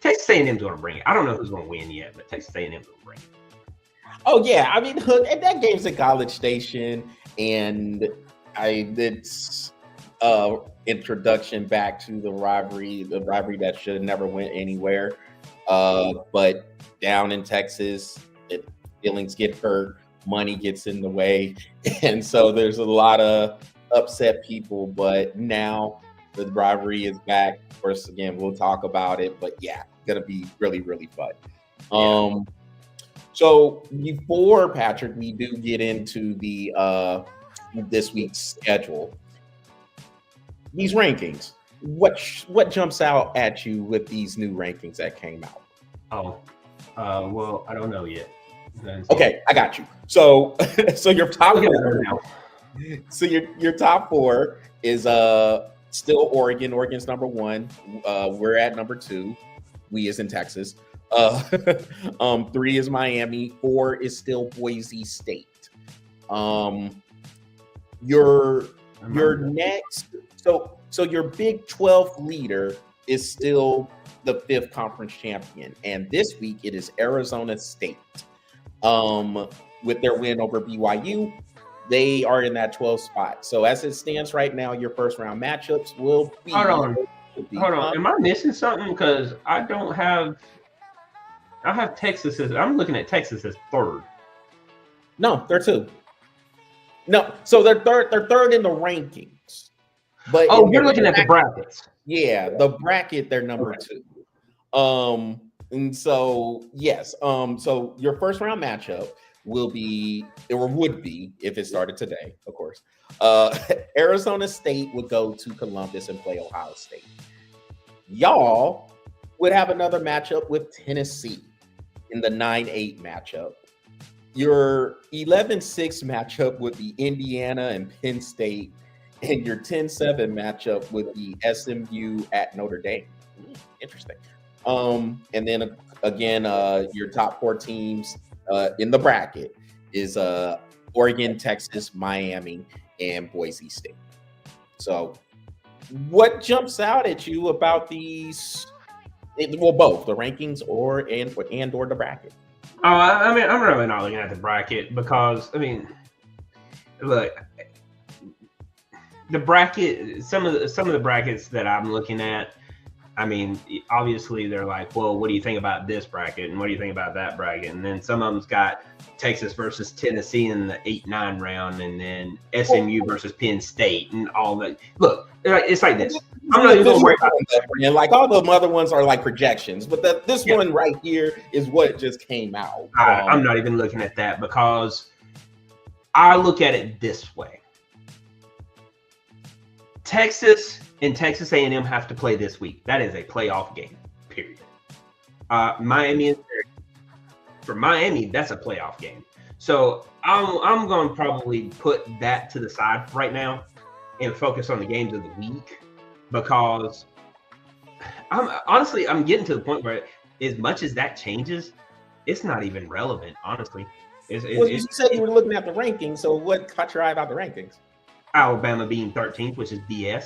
Texas A&M's going to bring it. I don't know who's going to win yet, but Texas A&M's going to bring it. Oh yeah, I mean that game's at College Station, and it's introduction back to the rivalry that should have never went anywhere. But down in Texas, feelings get hurt, money gets in the way, and so there's a lot of upset people. But now the rivalry is back. Of course, again, we'll talk about it, but yeah, it's gonna be really, really fun. Yeah. So before, Patrick, we do get into the this week's schedule. These rankings, what jumps out at you with these new rankings that came out? Well, I don't know yet. Okay, I got you. So your top your top four is still Oregon. Oregon's number one. We're at number two. We is in Texas. 3 is Miami. 4 is still Boise State. Your next, so your Big 12 leader is still the 5th conference champion, and this week it is Arizona State. With their win over BYU, they are in that 12th spot. So as it stands right now, your first round matchups will be. Hold on. Am I missing something? Because I have Texas I'm looking at Texas as 3rd. No, they're 2. No, so they're third in the rankings. But you're looking at the brackets. Yeah, the bracket, they're number 2. And so yes, so your first round matchup would be if it started today, of course. Arizona State would go to Columbus and play Ohio State. Y'all would have another matchup with Tennessee in the 9-8 matchup. Your 11-6 matchup would be Indiana and Penn State, and your 10-7 matchup would be SMU at Notre Dame. Interesting. And then again, your top 4 teams in the bracket is Oregon, Texas, Miami, and Boise State. So what jumps out at you about these? Well, both the rankings or the bracket. I mean, I'm really not looking at the bracket because, I mean, look, the bracket, some of the brackets that I'm looking at, I mean, obviously they're like, well, what do you think about this bracket? And what do you think about that bracket? And then some of them's got Texas versus Tennessee in the 8-9 round, and then SMU versus Penn State and all that. Look, it's like this. I'm not even going to worry about it. And like all the other ones are like projections, but this one right here is what just came out. I'm not even looking at that because I look at it this way. Texas and Texas A&M have to play this week. That is a playoff game, period. Miami, for Miami, that's a playoff game. So I'm going to probably put that to the side right now and focus on the games of the week because I'm getting to the point where as much as that changes, it's not even relevant, honestly. You said you were looking at the rankings, so what caught your eye about the rankings? Alabama being 13th, which is BS.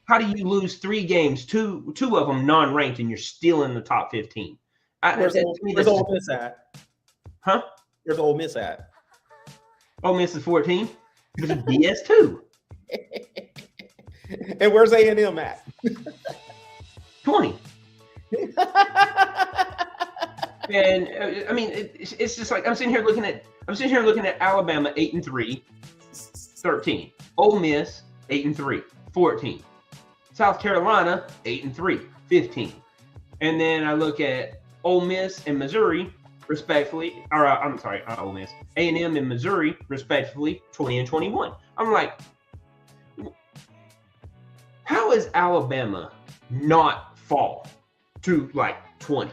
How do you lose 3 games, two of them non-ranked, and you're still in the top 15? Where's Ole Miss at? Huh? Where's Ole Miss at? Ole Miss is 14, which is BS too. And where's A&M at? 20. And I mean, it's just like I'm sitting here looking at Alabama 8-3, 13. Ole Miss 8-3, 14. South Carolina 8-3, 15. And then I look at Ole Miss and Missouri, respectively. Or I'm sorry, not Ole Miss. A&M and Missouri, respectively, 20 and 21. I'm like, how is Alabama not fall to like 20th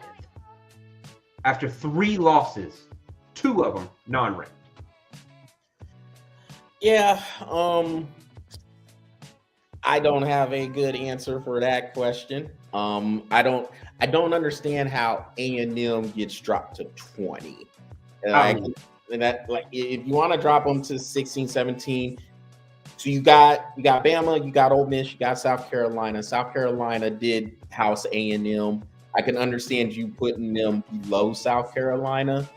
after 3 losses, 2 of them non-ranked? Yeah, I don't have a good answer for that question. I don't understand how A&M gets dropped to 20. And that, like, if you want to drop them to 16, 17, so you got Bama, you got Ole Miss, you got South Carolina. South Carolina did house A&M. I can understand you putting them below South Carolina,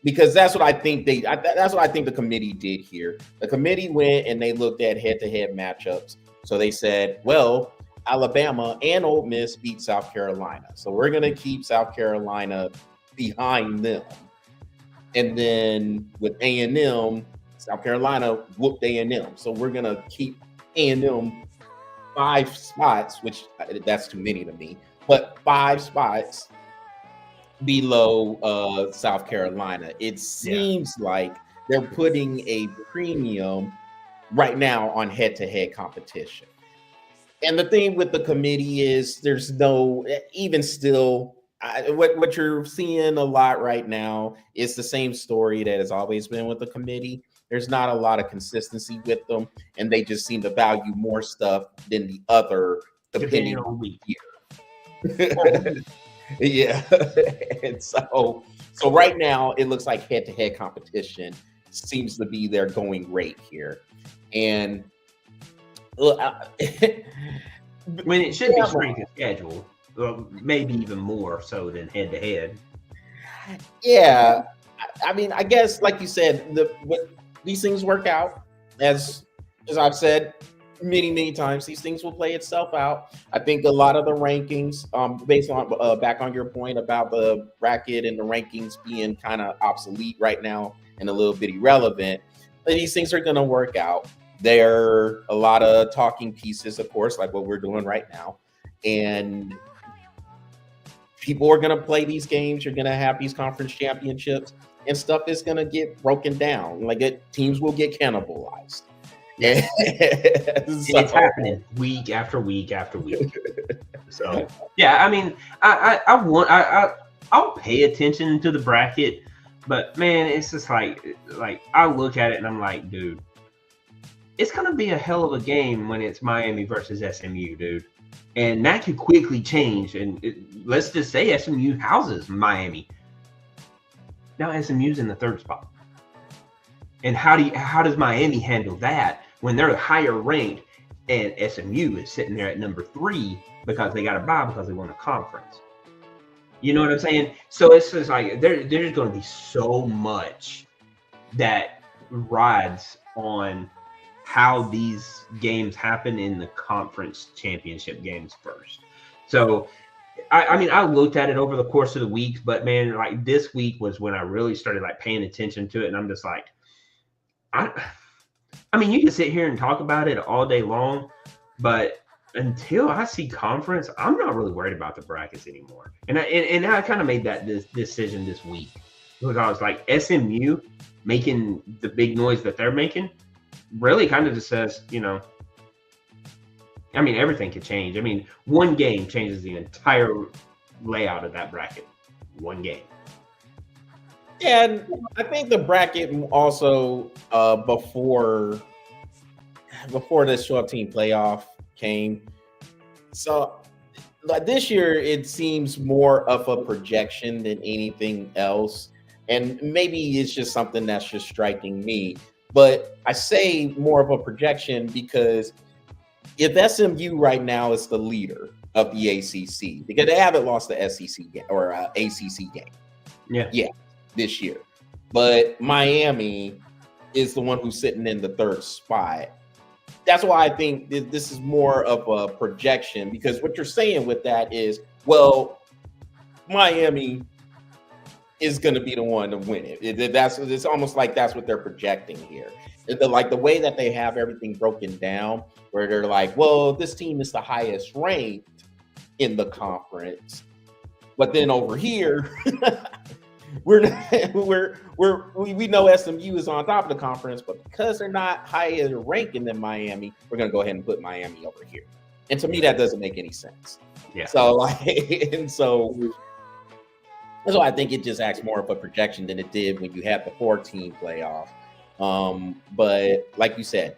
because that's what I think that's what I think the committee did here. The committee went and they looked at head-to-head matchups. So they said, well, Alabama and Ole Miss beat South Carolina, so we're going to keep South Carolina behind them. And then with A&M, South Carolina whooped A&M, so we're going to keep A&M 5 spots, which that's too many to me, but 5 spots below South Carolina. It seems like they're putting a premium right now on head-to-head competition. And the thing with the committee is there's no, even still, what you're seeing a lot right now is the same story that has always been with the committee. There's not a lot of consistency with them, and they just seem to value more stuff than the other, depending on the year. Yeah. And so right now it looks like head-to-head competition seems to be their going rate here. And when it should be strength of schedule, maybe even more so than head-to-head. Yeah, I mean, I guess like you said, these things work out. As I've said many times, these things will play itself out. I think a lot of the rankings, based on back on your point about the bracket and the rankings being kind of obsolete right now and a little bit irrelevant, these things are going to work out. There are a lot of talking pieces, of course, like what we're doing right now, and people are going to play these games. You're going to have these conference championships, and stuff is going to get broken down. Like teams will get cannibalized. Yeah, it's happening week after week after week. So yeah, I mean, I'll pay attention to the bracket, but man, it's just like I look at it and I'm like, dude, it's gonna be a hell of a game when it's Miami versus SMU, dude, and that could quickly change. And let's just say SMU houses Miami. Now SMU's in the 3rd spot. And how does Miami handle that when they're higher ranked and SMU is sitting there at number 3 because they got a bye because they won a conference? You know what I'm saying? So it's just like there's going to be so much that rides on how these games happen in the conference championship games first. So I mean, I looked at it over the course of the week, but man, like this week was when I really started like paying attention to it, and I'm just like, I mean, you can sit here and talk about it all day long, but until I see conference, I'm not really worried about the brackets anymore. And I kind of made that decision this week because I was like, SMU making the big noise that they're making really kind of just says, you know, I mean, everything could change. I mean, one game changes the entire layout of that bracket. One game. And I think the bracket also before this 12-team playoff, came. So like this year, it seems more of a projection than anything else. And maybe it's just something that's just striking me. But I say more of a projection because if SMU right now is the leader of the ACC, because they haven't lost the SEC game or ACC game, yeah, this year, but Miami is the one who's sitting in the third spot. That's why I think this is more of a projection, because what you're saying with that is, well, Miami is going to be the one to win it. It's almost like that's what they're projecting here. Like the way that they have everything broken down, where they're like, well, this team is the highest ranked in the conference, but then over here, we know SMU is on top of the conference, but because they're not higher ranking than Miami, we're going to go ahead and put Miami over here. And to me, that doesn't make any sense. Yeah. So that's why I think it just acts more of a projection than it did when you had the 4-team playoff. But like you said,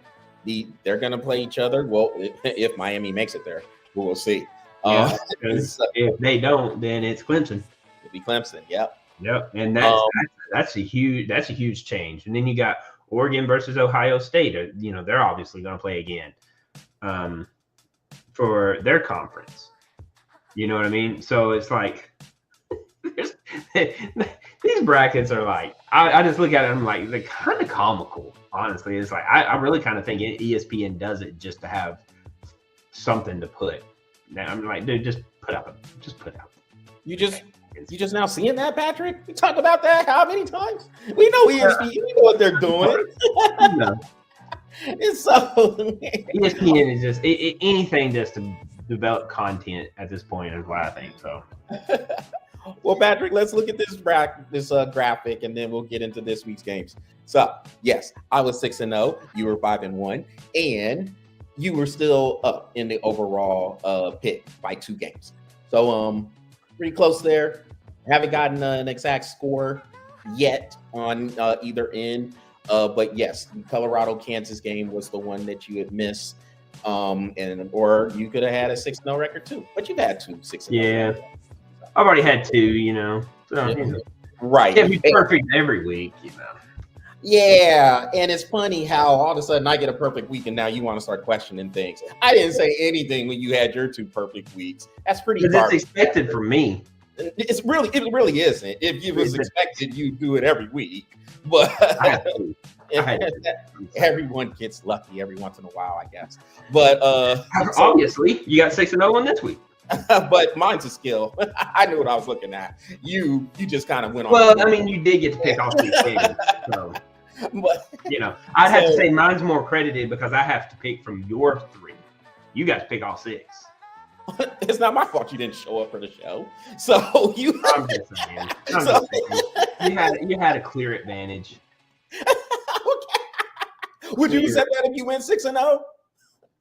they're going to play each other. Well, if Miami makes it there, we'll see. If they don't, then it's Clemson. It'll be Clemson. Yep. Yep. And that's a huge change. And then you got Oregon versus Ohio State. They're obviously going to play again for their conference. You know what I mean? So it's like these brackets are like, I just look at them like they're kind of comical. Honestly, it's like I really kind of think ESPN does it just to have something to put. Now I'm like, dude, just put out. You just now seeing that, Patrick? We talked about that how many times? We know ESPN. We know what they're doing. No. And so ESPN is just anything just to develop content at this point is what I think. So. Well, Patrick, let's look at this graphic, and then we'll get into this week's games. So, yes, I was 6-0. You were 5-1, and you were still up in the overall pick by 2 games. So, pretty close there. Haven't gotten an exact score yet on either end. But yes, the Colorado-Kansas game was the one that you had missed. Or you could have had a 6-0 record too. But you've had 2 6-0. Yeah. I've already had 2, So, right. Can't be perfect every week, Yeah, and it's funny how all of a sudden I get a perfect week and now you want to start questioning things. I didn't say anything when you had your 2 perfect weeks. That's pretty hard. It's expected from me. It really isn't. If it was expected, you do it every week. But everyone gets lucky every once in a while, I guess. But obviously, you got 6-0 on this week. But mine's a skill. I knew what I was looking at. You just kind of went on. Well, I mean, you did get to pick all 3 games. So, but, I'd have to say mine's more credited because I have to pick from your 3. You got to pick all 6. It's not my fault you didn't show up for the show. So you. I'm just saying. You had a clear advantage. Okay. Would you have said that if you went 6-0?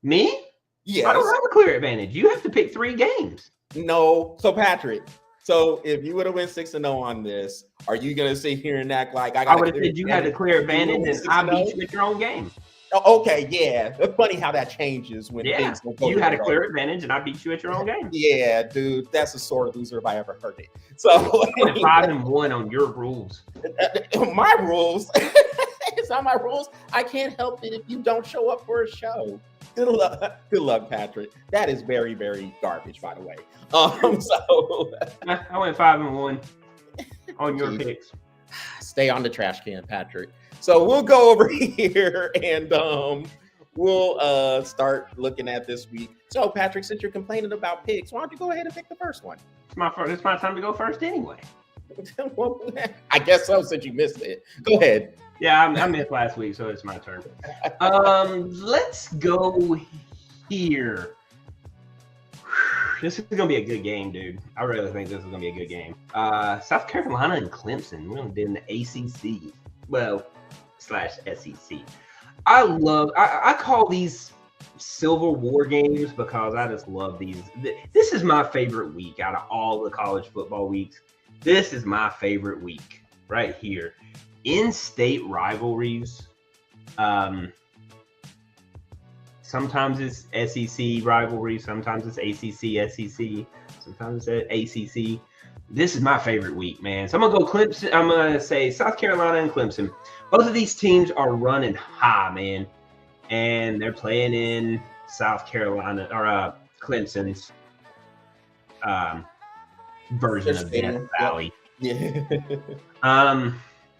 Me? Yes. I don't have a clear advantage. You have to pick 3 games. No. So Patrick, if you would have went 6-0 on this, are you gonna sit here and act like I would have said you had a clear advantage and I beat you at your own game? Oh, okay, yeah. It's funny how that changes when things don't go. You had a clear advantage and I beat you at your own game. Yeah, dude, that's a sore loser if I ever heard it. So 5-1 on your rules. My rules. It's not my rules. I can't help it if you don't show up for a show. Good luck, Patrick. That is very, very garbage, by the way. So I went 5-1 on your picks. Stay on the trash can, Patrick. So we'll go over here and we'll start looking at this week. So Patrick, since you're complaining about picks, why don't you go ahead and pick the first one? It's my time to go first anyway. Well, I guess so, since you missed it. Go ahead. Yeah, I missed last week, so it's my turn. Let's go here. This is going to be a good game, dude. I really think this is going to be a good game. South Carolina and Clemson. We're going to do in the ACC. Well, /SEC. I call these Silver War games because I just love these. This is my favorite week out of all the college football weeks. This is my favorite week right here. In-state rivalries. So Sometimes it's SEC rivalry. Sometimes it's ACC, SEC. Sometimes it's ACC. This is my favorite week, man. So I'm going to go Clemson. I'm going to say South Carolina and Clemson. Both of these teams are running high, man. And they're playing in South Carolina or Clemson's version of Death Valley. Yeah.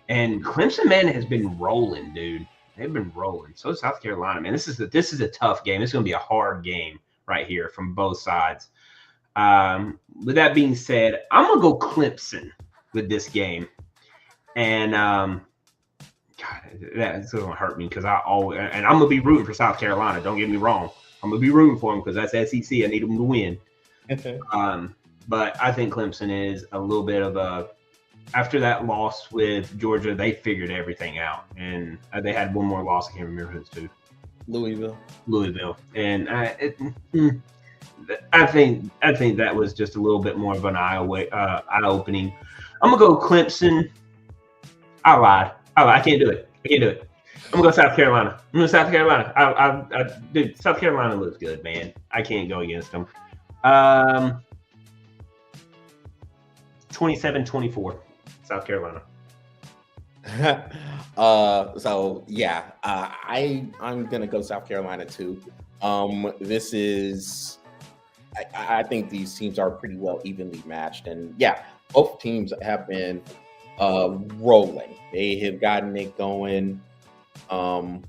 And Clemson, man, has been rolling, dude. They've been rolling. So is South Carolina, man. This is a tough game. This is going to be a hard game right here from both sides. With that being said, I'm going to go Clemson with this game. And God, that's going to hurt me because I'm going to be rooting for South Carolina. Don't get me wrong. I'm going to be rooting for them because that's SEC. I need them to win. But I think Clemson is a little bit of a – after that loss with Georgia, they figured everything out. And they had one more loss. I can't remember who's to. Louisville. And I think that was just a little bit more of an eye-opening. I'm going to go Clemson. I lied. I can't do it. I'm going to go South Carolina. South Carolina. Dude, South Carolina looks good, man. I can't go against them. 27-24, South Carolina. So yeah, I'm gonna go South Carolina too. This is, I think these teams are pretty well evenly matched, and yeah, both teams have been rolling. They have gotten it going. It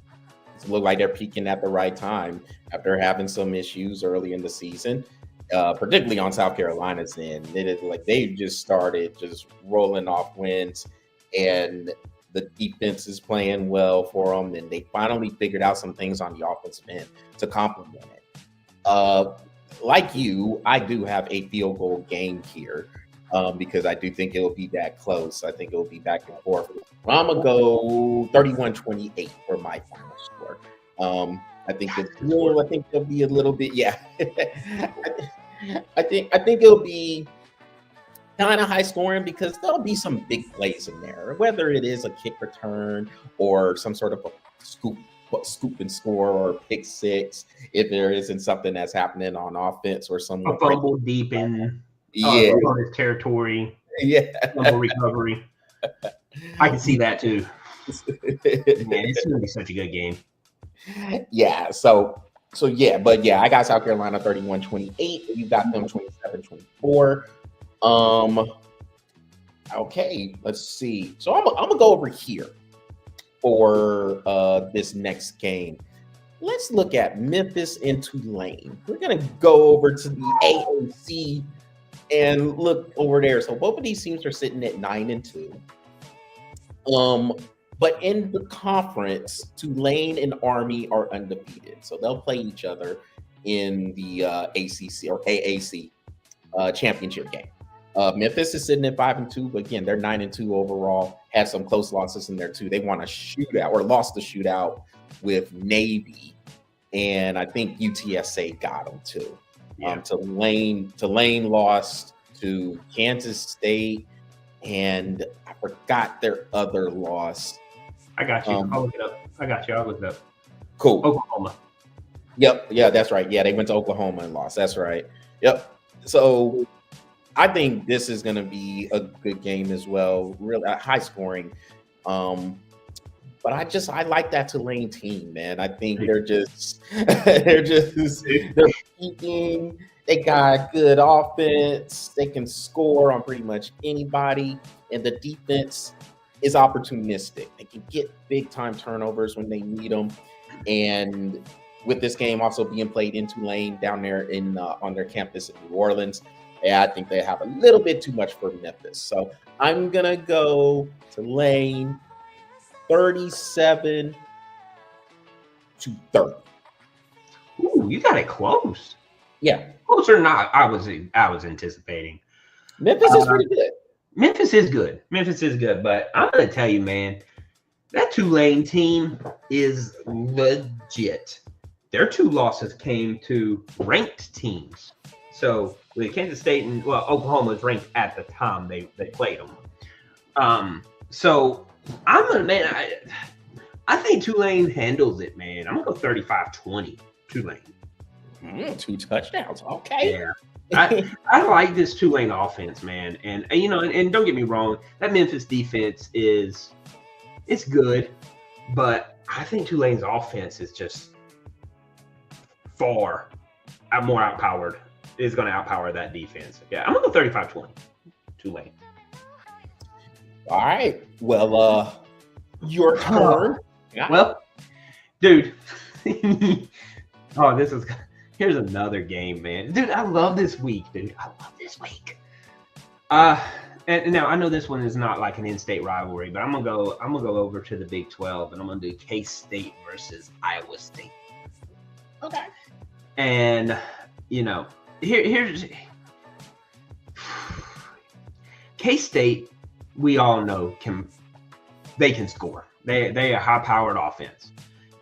look like they're peaking at the right time after having some issues early in the season. Particularly on South Carolina's end, they just started just rolling off wins, and the defense is playing well for them, and they finally figured out some things on the offensive end to complement it. Like you, I do have a field goal game here because I do think it'll be that close. I think it'll be back and forth. I'm gonna go 31-28 for my final score. I think it'll be a little bit, yeah. I think it'll be kind of high scoring because there'll be some big plays in there, whether it is a kick return or some sort of a scoop and score or pick six. If there isn't something that's happening on offense or some a fumble deep in opponent's territory, fumble recovery. I can see that too. Man, it's gonna be such a good game. Yeah, so yeah, but yeah, I got South Carolina 31-28. You got them 27-24. Okay, let's see. So I'm gonna go over here for this next game. Let's look at Memphis and Tulane. We're gonna go over to the AAC and look over there. So both of these teams are sitting at 9-2. But in the conference, Tulane and Army are undefeated. So they'll play each other in the ACC or AAC championship game. Memphis is sitting at 5-2, but again, they're 9-2 overall. Had some close losses in there too. They won a shootout or lost the shootout with Navy. And I think UTSA got them too. Yeah. Tulane lost to Kansas State, and I forgot their other loss. I got you. I'll look it up. I'll look it up. Cool. Oklahoma. Yep. Yeah, that's right. Yeah, they went to Oklahoma and lost. That's right. Yep. So I think this is going to be a good game as well. Really high scoring. But I like that Tulane team, man. I think they're peaking. They got good offense. They can score on pretty much anybody, and the defense is opportunistic. They can get big time turnovers when they need them. And with this game also being played in Tulane down there in on their campus in New Orleans, yeah, I think they have a little bit too much for Memphis. So I'm gonna go Tulane 37-30. Ooh, you got it close. Yeah, close or not? I was anticipating. Memphis is pretty good. Memphis is good, but I'm gonna tell you, man, that Tulane team is legit. Their two losses came to ranked teams. So with Kansas State and Oklahoma was ranked at the time they played them. So I'm gonna, man, I think Tulane handles it, man. I'm gonna go 35-20. Tulane. 2 touchdowns. Okay. Yeah. I like this Tulane offense, man. And don't get me wrong, that Memphis defense it's good, but I think Tulane's offense is just far more outpowered. Is going to outpower that defense. Yeah, I'm going to go 35-20. Tulane. All right. Well, your turn. Yeah. Well, dude. Here's another game, man. Dude, I love this week, dude. I love this week. And now I know this one is not like an in-state rivalry, but I'm gonna go over to the Big 12 and I'm gonna do K-State versus Iowa State. Okay. And here's K-State. We all know they can score. They a high-powered offense.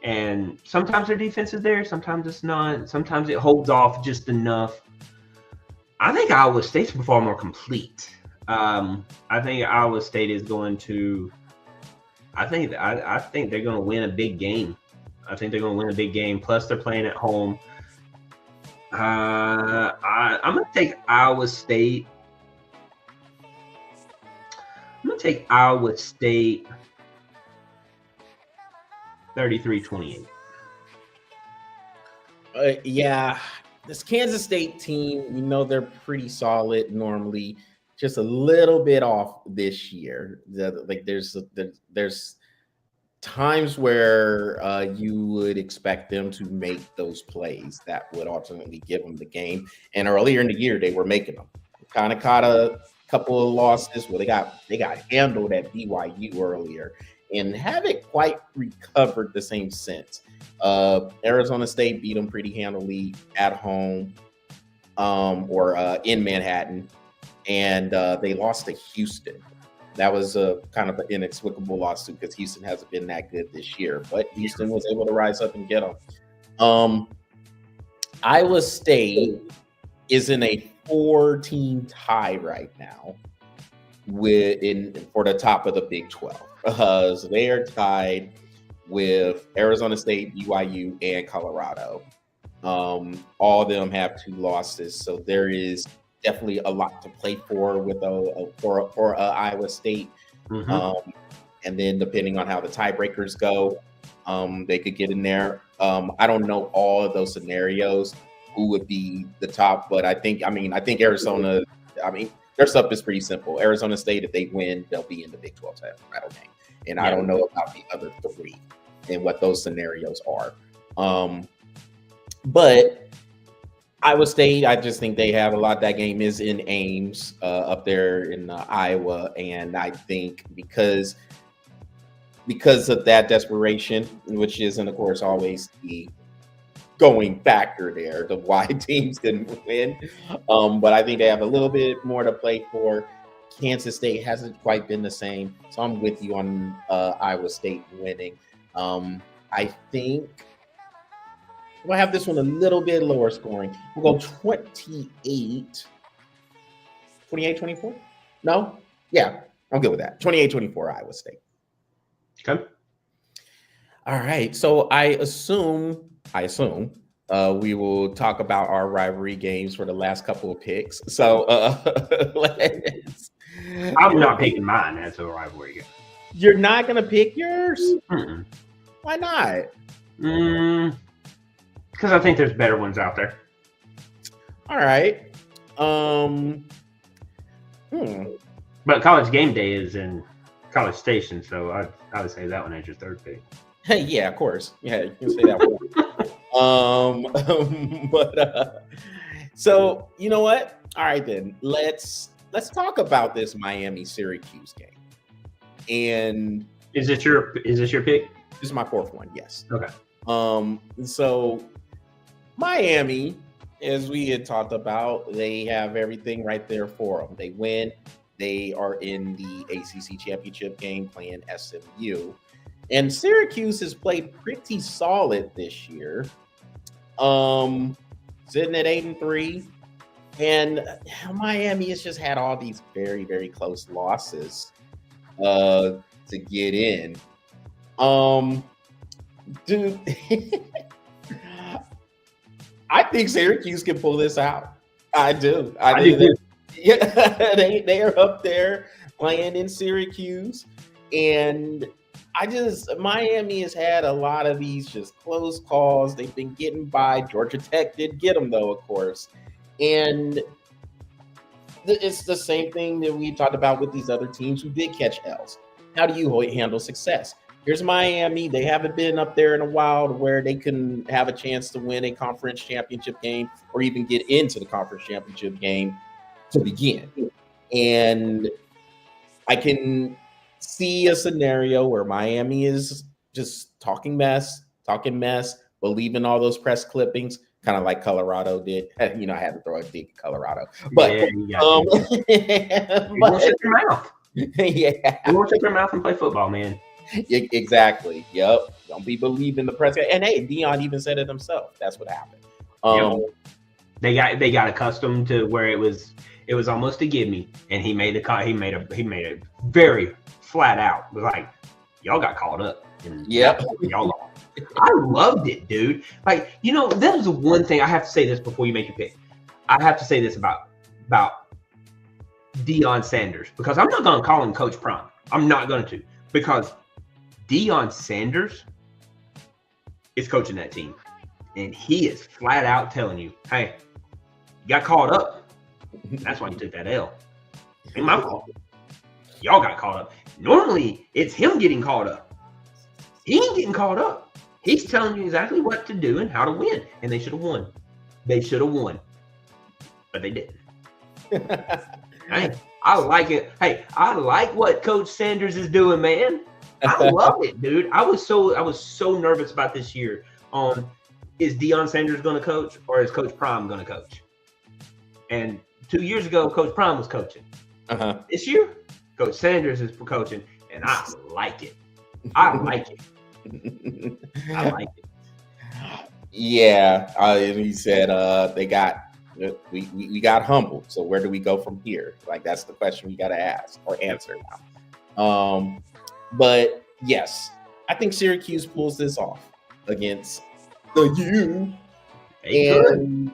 And sometimes their defense is there, sometimes it's not. Sometimes it holds off just enough. I think Iowa State's far more complete. I think Iowa State is going to. I think they're going to win a big game. I think they're going to win a big game. Plus, they're playing at home. I'm going to take Iowa State. I'm going to take Iowa State 33-28. Yeah, this Kansas State team, they're pretty solid normally. Just a little bit off this year. Like there's times where you would expect them to make those plays that would ultimately give them the game. And earlier in the year, they were making them. Kind of caught a couple of losses where they got handled at BYU earlier and haven't quite recovered the same sense. Arizona State beat them pretty handily at home or in Manhattan, and they lost to Houston. That was a kind of an inexplicable loss because Houston hasn't been that good this year, but Houston was able to rise up and get them. Iowa State is in a 4-team tie right now for the top of the Big 12. So they are tied with Arizona State, BYU, and Colorado. All of them have 2 losses, so there is definitely a lot to play for for Iowa State. Mm-hmm. And then depending on how the tiebreakers go, they could get in there. I don't know all of those scenarios who would be the top, but I think Arizona. Their stuff is pretty simple. Arizona State, if they win, they'll be in the Big 12 title game. And I don't know about the other 3 and what those scenarios are. But Iowa State, I just think they have a lot. That game is in Ames up there in Iowa. And I think because of that desperation, which isn't, of course, always the going factor there, the why teams didn't win. But I think they have a little bit more to play for. Kansas State hasn't quite been the same. So I'm with you on Iowa State winning. I think we'll have this one a little bit lower scoring. We'll go 28-24? No? Yeah, I'm good with that. 28-24 Iowa State. Okay. All right. So I assume we will talk about our rivalry games for the last couple of picks. So I'm not picking mine as a rivalry game. You're not going to pick yours? Mm-mm. Why not? Because I think there's better ones out there. All right. But College Game Day is in College Station, so I would say that one as your third pick. Yeah, of course. Yeah, you can say that one. So you know what? All right, then let's talk about this Miami Syracuse game. And is this your pick? This is my 4th one. Yes. Okay. So Miami, as we had talked about, they have everything right there for them. They win. They are in the ACC championship game playing SMU. And Syracuse has played pretty solid this year. Sitting at 8-3. And Miami has just had all these very, very close losses to get in. Dude, I think Syracuse can pull this out. I do. I do too. Yeah, they are up there playing in Syracuse, and Miami has had a lot of these just close calls. They've been getting by. Georgia Tech did get them though, of course, and it's the same thing that we talked about with these other teams who did catch L's. How do you handle success? Here's Miami. They haven't been up there in a while to where they can have a chance to win a conference championship game or even get into the conference championship game to begin. And I can see a scenario where Miami is just talking mess, believing all those press clippings, kind of like Colorado did. You know, I had to throw a dig at Colorado. But, you won't shut your mouth. Yeah. You won't shut your mouth and play football, man. Exactly. Yep. Don't be believing the press. And hey, Dion even said it himself. That's what happened. They got accustomed to where it was almost a gimme, and he made a very flat out like, y'all got caught up. Yep. Y'all lost. I loved it, dude. Like, you know, that was the one thing I have to say this before you make your pick. I have to say this about Deion Sanders, because I'm not going to call him Coach Prime. I'm not going to, because Deion Sanders is coaching that team, and he is flat out telling you, hey, you got caught up. That's why you took that L. Ain't my fault. Y'all got caught up. Normally, it's him getting caught up. He ain't getting caught up. He's telling you exactly what to do and how to win, and they should have won. They should have won, but they didn't. Hey, I like it. Hey, I like what Coach Sanders is doing, man. I love it, dude. I was so nervous about this year. Is Deion Sanders going to coach, or is Coach Prime going to coach? And 2 years ago, Coach Prime was coaching. This year, Coach Sanders is coaching, and I like it. I like it. I like it. Yeah, he said we got humbled. So where do we go from here? Like, that's the question we got to ask or answer now. But yes, I think Syracuse pulls this off against the U, and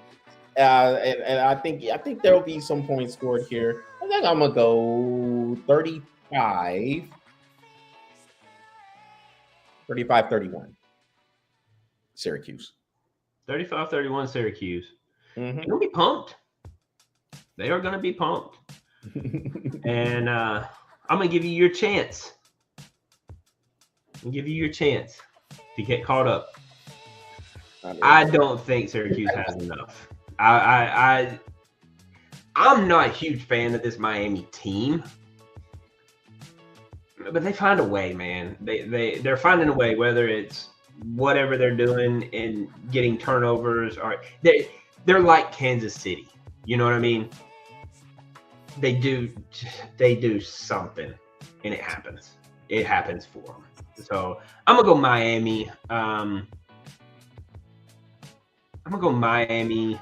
I think there will be some points scored here. I think I'm gonna go 35-31. Syracuse. 35-31 Syracuse. Mm-hmm. They're gonna be pumped. They are gonna be pumped. And I'm gonna give you your chance. to get caught up. I don't think Syracuse has enough. I'm not a huge fan of this Miami team, but they find a way, man. They're finding a way, whether it's whatever they're doing in getting turnovers, or they're like Kansas City. You know what I mean? They do something, and it happens. It happens for them. So I'm gonna go Miami. I'm gonna go Miami.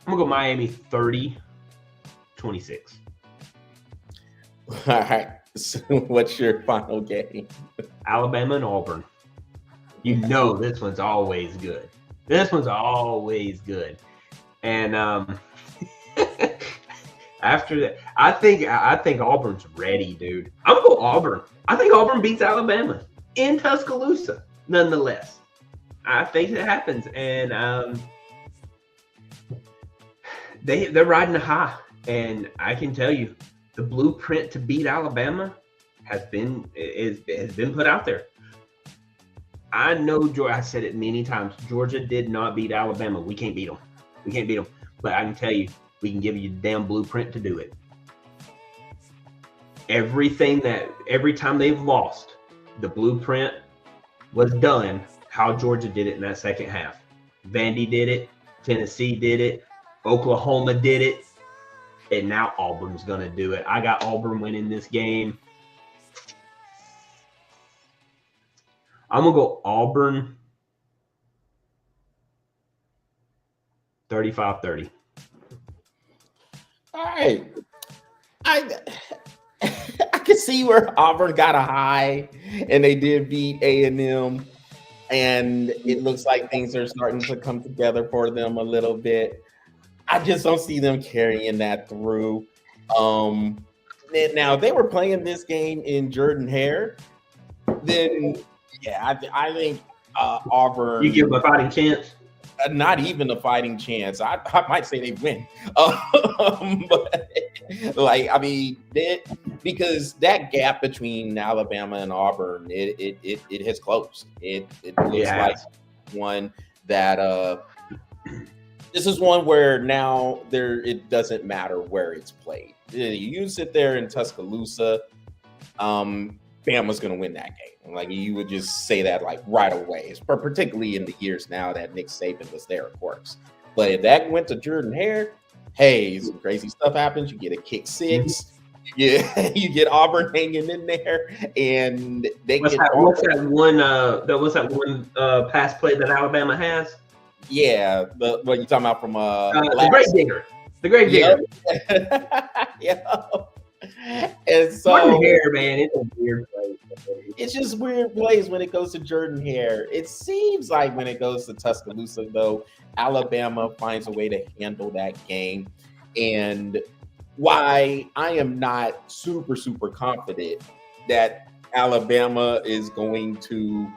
I'm gonna go Miami 30-26. All right. So what's your final game? Alabama and Auburn. You know this one's always good. And after that, I think Auburn's ready, dude. I'm gonna go Auburn. I think Auburn beats Alabama in Tuscaloosa, nonetheless. I think it happens, and they're riding a high, and I can tell you, the blueprint to beat Alabama has been put out there. I know Georgia. I said it many times. Georgia did not beat Alabama. We can't beat them. But I can tell you, we can give you the damn blueprint to do it. Every time they've lost, the blueprint was done how Georgia did it in that second half. Vandy did it. Tennessee did it. Oklahoma did it. And now Auburn's going to do it. I got Auburn winning this game. I'm going to go Auburn 35-30. All right. I can see where Auburn got a high, and they did beat A&M. and it looks like things are starting to come together for them a little bit. I just don't see them carrying that through. Now, if they were playing this game in Jordan-Hare, then yeah, I think Auburn. You give them a fighting chance? Not even a fighting chance. I might say they win. But like, I mean, because that gap between Alabama and Auburn, it has closed. It looks like one that this is one where now it doesn't matter where it's played. You sit there in Tuscaloosa, Bama's going to win that game. Like, you would just say that like right away, particularly in the years now that Nick Saban was there, of course. But if that went to Jordan-Hare, hey, some crazy stuff happens. You get a kick six. You get Auburn hanging in there, and they what's that one pass play that Alabama has? Yeah, what you talking about from the Great Digger. The Great Digger. Yeah. And so Jordan-Hare, man, it's a weird place. It's just weird plays when it goes to Jordan-Hare. It seems like when it goes to Tuscaloosa, though, Alabama finds a way to handle that game. And why I am not super confident that Alabama is going to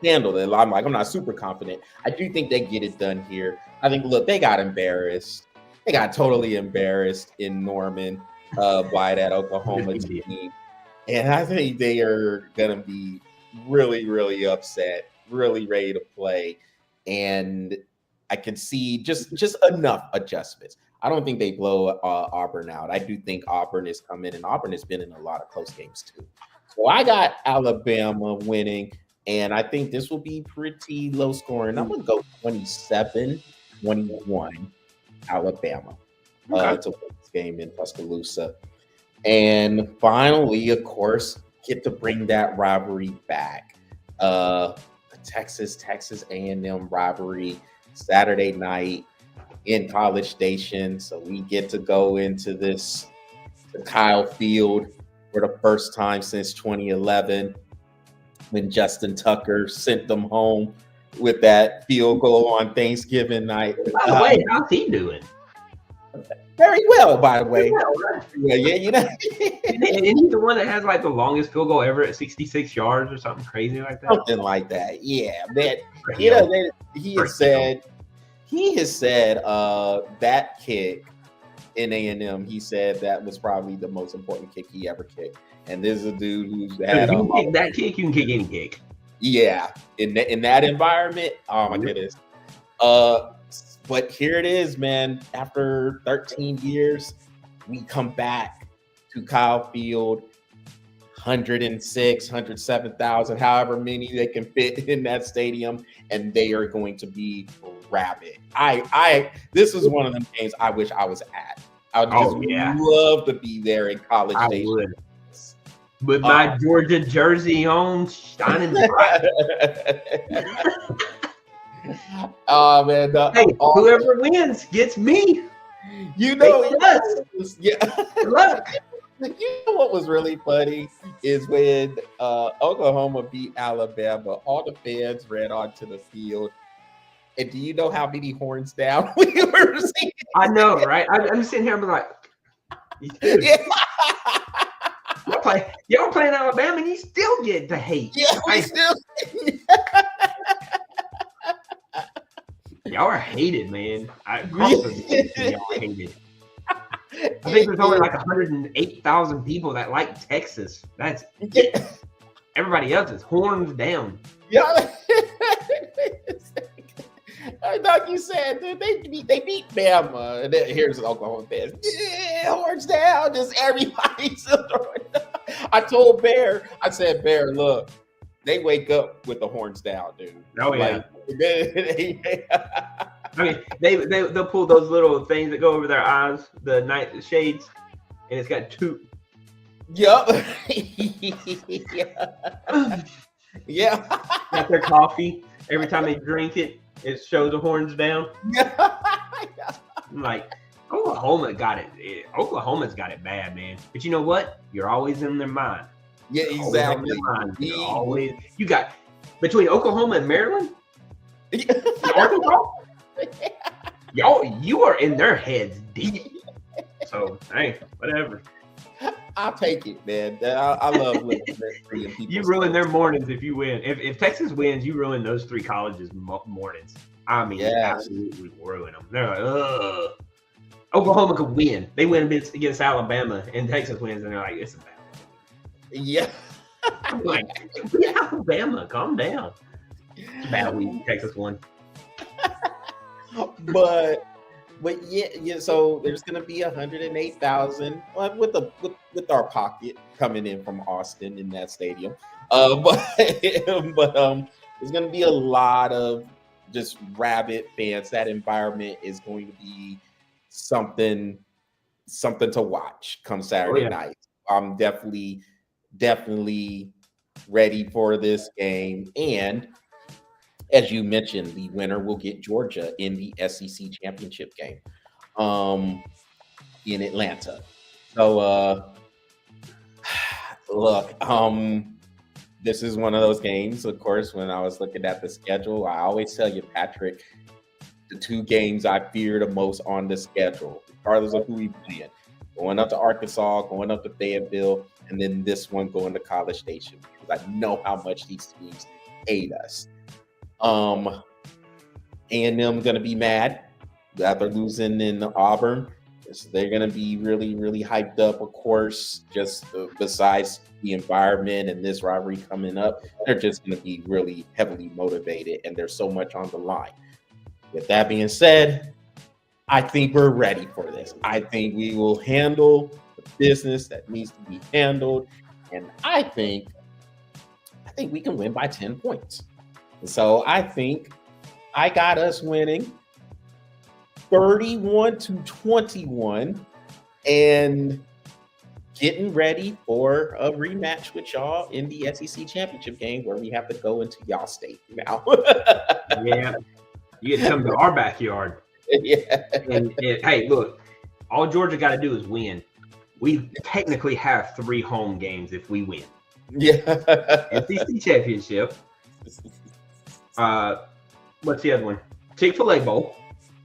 handle it. I'm not super confident. I do think they get it done here. I think, look, they got embarrassed. They got totally embarrassed in Norman by that Oklahoma team. And I think they are going to be really upset, really ready to play. And I can see just enough adjustments. I don't think they blow Auburn out. I do think Auburn is coming, and Auburn has been in a lot of close games too. So I got Alabama winning, and I think this will be pretty low scoring. I'm going to go 27-21 Alabama to win this game in Tuscaloosa. And finally, of course, get to bring that rivalry back. The Texas A&M rivalry, Saturday night in College Station. So we get to go into the Kyle Field for the first time since 2011 when Justin Tucker sent them home with that field goal on Thanksgiving night. By the way, how's he doing? Very well, by the way. Well, right? Yeah, you know. And he's the one that has like the longest field goal ever at 66 yards or something crazy like that. Something like that. Yeah, man. He has said that kick in A&M, he said that was probably the most important kick he ever kicked. And this is a dude who's had you can kick that kick, you can kick any kick. Yeah, in that environment, oh my goodness. But here it is, man. After 13 years, we come back to Kyle Field, 106, 107,000, however many they can fit in that stadium, and they are going to be rabid. This is one of them games I wish I was at. I would just love to be there in College Station. Would. With my Georgia jersey on, shining bright. Oh man! Whoever wins gets me. You know, yeah. Look. You know what was really funny is when Oklahoma beat Alabama, all the fans ran onto the field. And do you know how many horns down we were seeing? I know, right? I'm sitting here, I'm like, y'all playing Alabama and you still get the hate. Yeah, we still. Y'all are hated, man. Y'all are hated. I think there's only like 108,000 people that like Texas. That's everybody else is horns down. Yeah. Like you said, dude, they beat Bama. And here's an Oklahoma fans. Yeah, horns down. Just everybody's throwing down. I told Bear, I said, Bear, look, they wake up with the horns down, dude. Oh, yeah. I mean, they'll pull those little things that go over their eyes, the night shades, and it's got two. Yup. Yeah. Got their coffee. Every time they drink it, it shows the horns down. I'm like, Oklahoma's got it bad, man. But you know what? You're always in their mind. Yeah, exactly. You got between Oklahoma and Maryland, and Arkansas. Y'all, you are in their heads deep. So hey, whatever. I'll take it, man. I love when you ruin their mornings if you win. If Texas wins, you ruin those 3 colleges' mornings. I mean, absolutely ruin them. They're like, ugh. Oklahoma could win. They win against Alabama, and Texas wins, and they're like, it's a bad win. Yeah. I'm like, we Alabama, calm down. Bad week, Texas won. but yeah. So there's gonna be 108,000 with our pocket coming in from Austin in that stadium. But there's gonna be a lot of just rabid fans. That environment is going to be something to watch come Saturday night. I'm definitely ready for this game. And as you mentioned, the winner will get Georgia in the SEC championship game in Atlanta. So look, this is one of those games, of course, when I was looking at the schedule, I always tell you, Patrick, the 2 games I fear the most on the schedule, regardless of who we play, going up to Arkansas, going up to Fayetteville, and then this one going to College Station, because I know how much these teams hate us. A&M going to be mad after losing in Auburn. So they're going to be really, really hyped up, of course, just besides the environment and this rivalry coming up. They're just going to be really heavily motivated, and there's so much on the line. With that being said, I think we're ready for this. I think we will handle the business that needs to be handled, and I think we can win by 10 points. And so I think I got us winning 31-21 and getting ready for a rematch with y'all in the SEC championship game, where we have to go into y'all state now. Yeah, you get to come to our backyard. Yeah. And hey, look, all Georgia got to do is win. We technically have 3 home games if we win. Yeah. SEC championship. What's the other one? Chick-fil-A Bowl.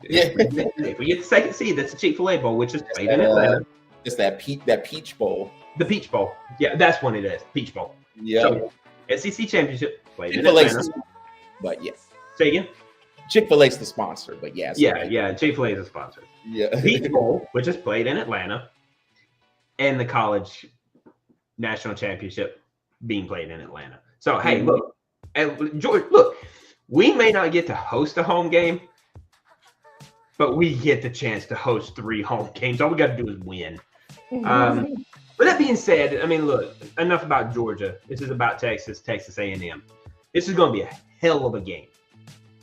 Yeah. If we get the 2nd seed, that's the Chick-fil-A Bowl, which is played in Atlanta. It's that Peach Bowl. The Peach Bowl. Yeah, that's when it is. Peach Bowl. Yeah. So, SEC championship played in Atlanta. But yeah. Say again? Chick-fil-A's the sponsor, but yeah. Yeah. Chick-fil-A is a sponsor. Yeah. Peach Bowl, which is played in Atlanta, and the college national championship being played in Atlanta. So hey, look, and George, look, we may not get to host a home game, but we get the chance to host 3 home games. All we got to do is win. With that being said, I mean, look, enough about Georgia. This is about Texas A&M. This is going to be a hell of a game.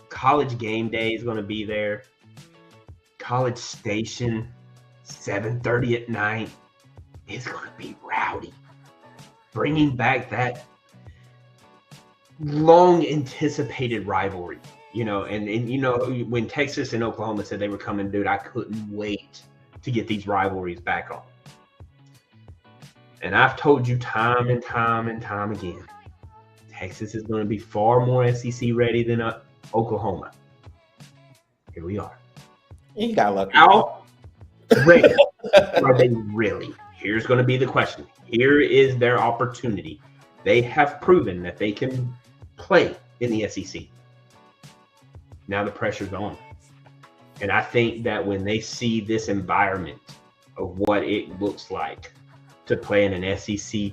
College game day is going to be there. College Station, 7:30 at night. It's going to be rowdy. Bringing back that long anticipated rivalry, and when Texas and Oklahoma said they were coming, dude, I couldn't wait to get these rivalries back on. And I've told you time and time and time again, Texas is going to be far more SEC ready than Oklahoma. Here we are. You got lucky. How ready are they really? Here's going to be the question. Here is their opportunity. They have proven that they can play in the SEC. Now the pressure's on. And I think that when they see this environment of what it looks like to play in an SEC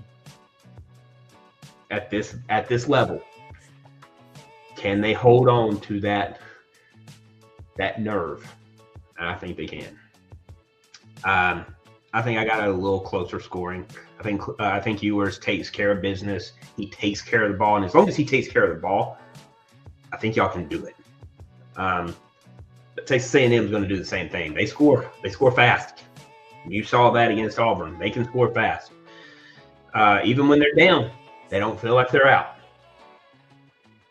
at this level, can they hold on to that nerve? And I think they can. I think I got a little closer scoring. I think Ewers takes care of business. He takes care of the ball, and as long as he takes care of the ball, I think y'all can do it. But Texas A&M is going to do the same thing. They score fast. You saw that against Auburn. They can score fast. Even when they're down, they don't feel like they're out.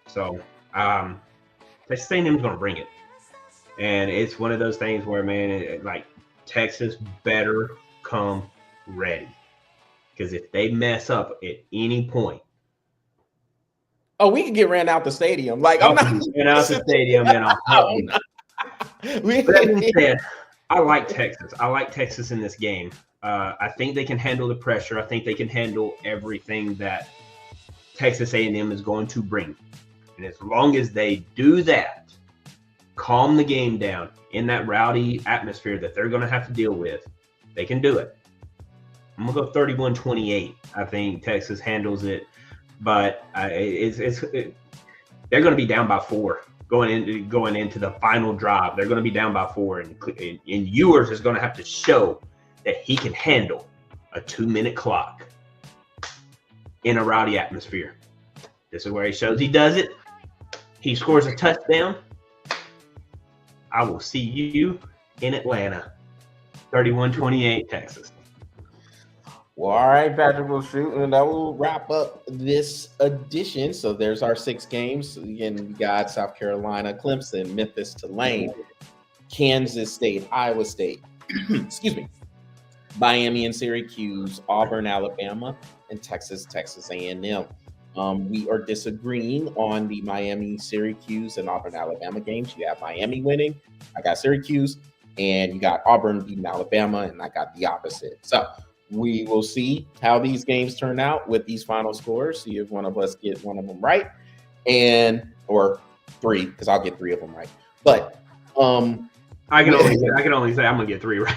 So Texas A&M is going to bring it, and it's one of those things where, man, Texas better come ready, because if they mess up at any point, Oh, we can get ran out the stadium. Like I'm not ran out the stadium in a heartbeat. But that being said, I like Texas. I like Texas in this game. I think they can handle the pressure. I think they can handle everything that Texas A&M is going to bring. And as long as they do that, calm the game down in that rowdy atmosphere that they're going to have to deal with, they can do it. I'm going to go 31-28. I think Texas handles it, but they're going to be down by 4 going into the final drive. They're going to be down by 4, and Ewers is going to have to show that he can handle a 2-minute clock in a rowdy atmosphere. This is where he shows he does it. He scores a touchdown. I will see you in Atlanta. 31-28 Texas. Well, all right, Patrick, will shoot, and that will wrap up this edition. So there's our 6 games. Again, we got South Carolina, Clemson, Memphis, Tulane, Kansas State, Iowa State, excuse me, Miami and Syracuse, Auburn, Alabama, and Texas A&M. We are disagreeing on the Miami, Syracuse, and Auburn, Alabama games. You have Miami winning. I got Syracuse, and you got Auburn beating Alabama, and I got the opposite. So we will see how these games turn out with these final scores. See if one of us get one of them right, or 3, because I'll get 3 of them right. But I can only say I'm gonna get 3 right.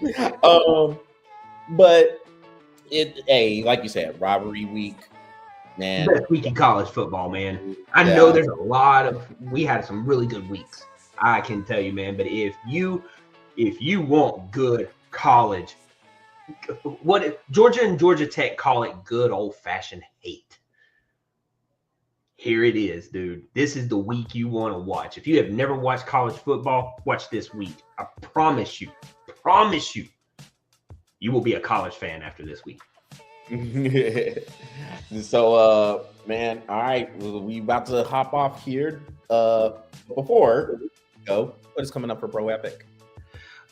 Yeah. But like you said, rivalry week, man. Best week in college football, man. I know there's we had some really good weeks. I can tell you, man. But if you want good college, what if Georgia and Georgia Tech call it good old-fashioned hate. Here it is, dude. This is the week you want to watch. If you have never watched college football, watch this week. I promise you, you will be a college fan after this week. So, man, all right, we about to hop off here. Before we go, what is coming up for Bro Epic?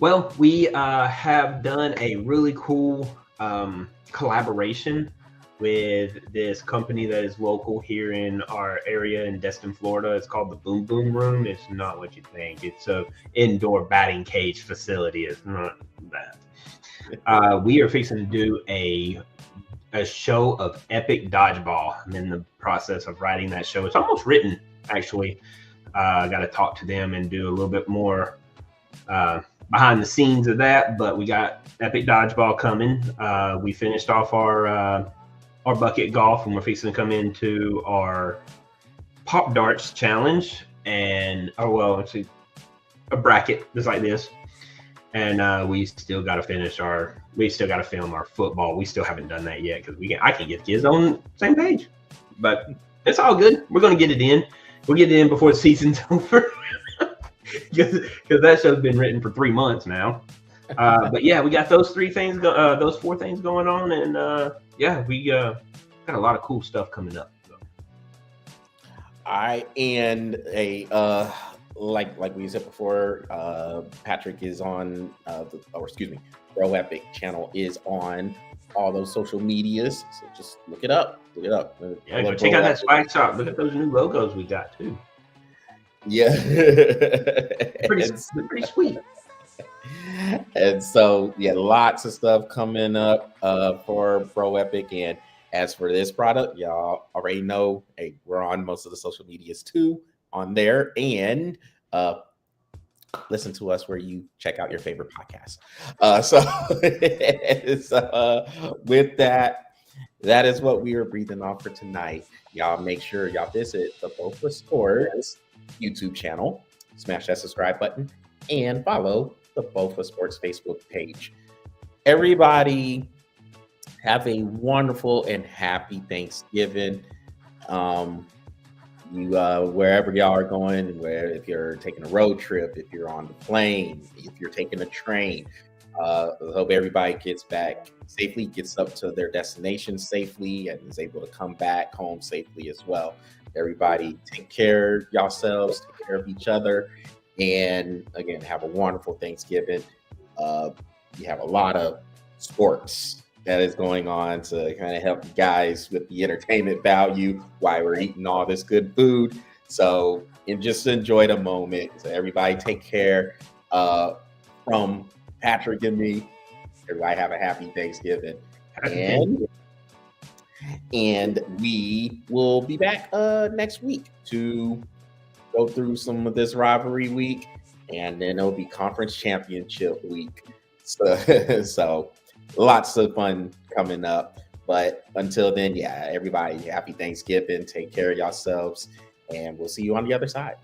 Well, we have done a really cool collaboration with this company that is local here in our area in Destin, Florida. It's called the Boom Boom Room. It's not what you think. It's a indoor batting cage facility. It's not that. We are fixing to do a show of epic dodgeball. I'm in the process of writing that show. It's almost written, actually. I got to talk to them and do a little bit more behind the scenes of that, but we got epic dodgeball coming. We finished off our bucket golf, and we're fixing to come into our pop darts challenge, and it's a bracket just like this. And we still got to film our football. We still haven't done that yet because I can get the kids on the same page, but it's all good. We're going to get it in. We'll get it in before the season's over. Because that show's been written for 3 months now. But yeah, we got those 4 things going on, and we got a lot of cool stuff coming up. So. Like we said before, Patrick is on Bro Epic channel is on all those social medias. So just look it up. Yeah, go check out that swag shop. Look at those new logos we got too. Yeah. pretty sweet. And so, lots of stuff coming up for Bro Epic. And as for this product, y'all already know, we're on most of the social medias too on there. And listen to us where you check out your favorite podcast. So with that is what we are breathing off for tonight. Y'all make sure y'all visit the BOFA Sports YouTube channel, smash that subscribe button, and follow the BOFA Sports Facebook page. Everybody have a wonderful and happy Thanksgiving. Wherever y'all are going, if you're taking a road trip, if you're on the plane, if you're taking a train, I hope everybody gets back safely, gets up to their destination safely, and is able to come back home safely as well. Everybody take care of yourselves, take care of each other, and again, have a wonderful Thanksgiving. You have a lot of sports that is going on to kind of help you guys with the entertainment value while we're eating all this good food. So, and just enjoy the moment. So everybody take care. From Patrick and me, everybody have a happy Thanksgiving. And we will be back next week to go through some of this rivalry week, and then it'll be conference championship week. So lots of fun coming up. But until then, yeah, everybody, happy Thanksgiving. Take care of yourselves, and we'll see you on the other side.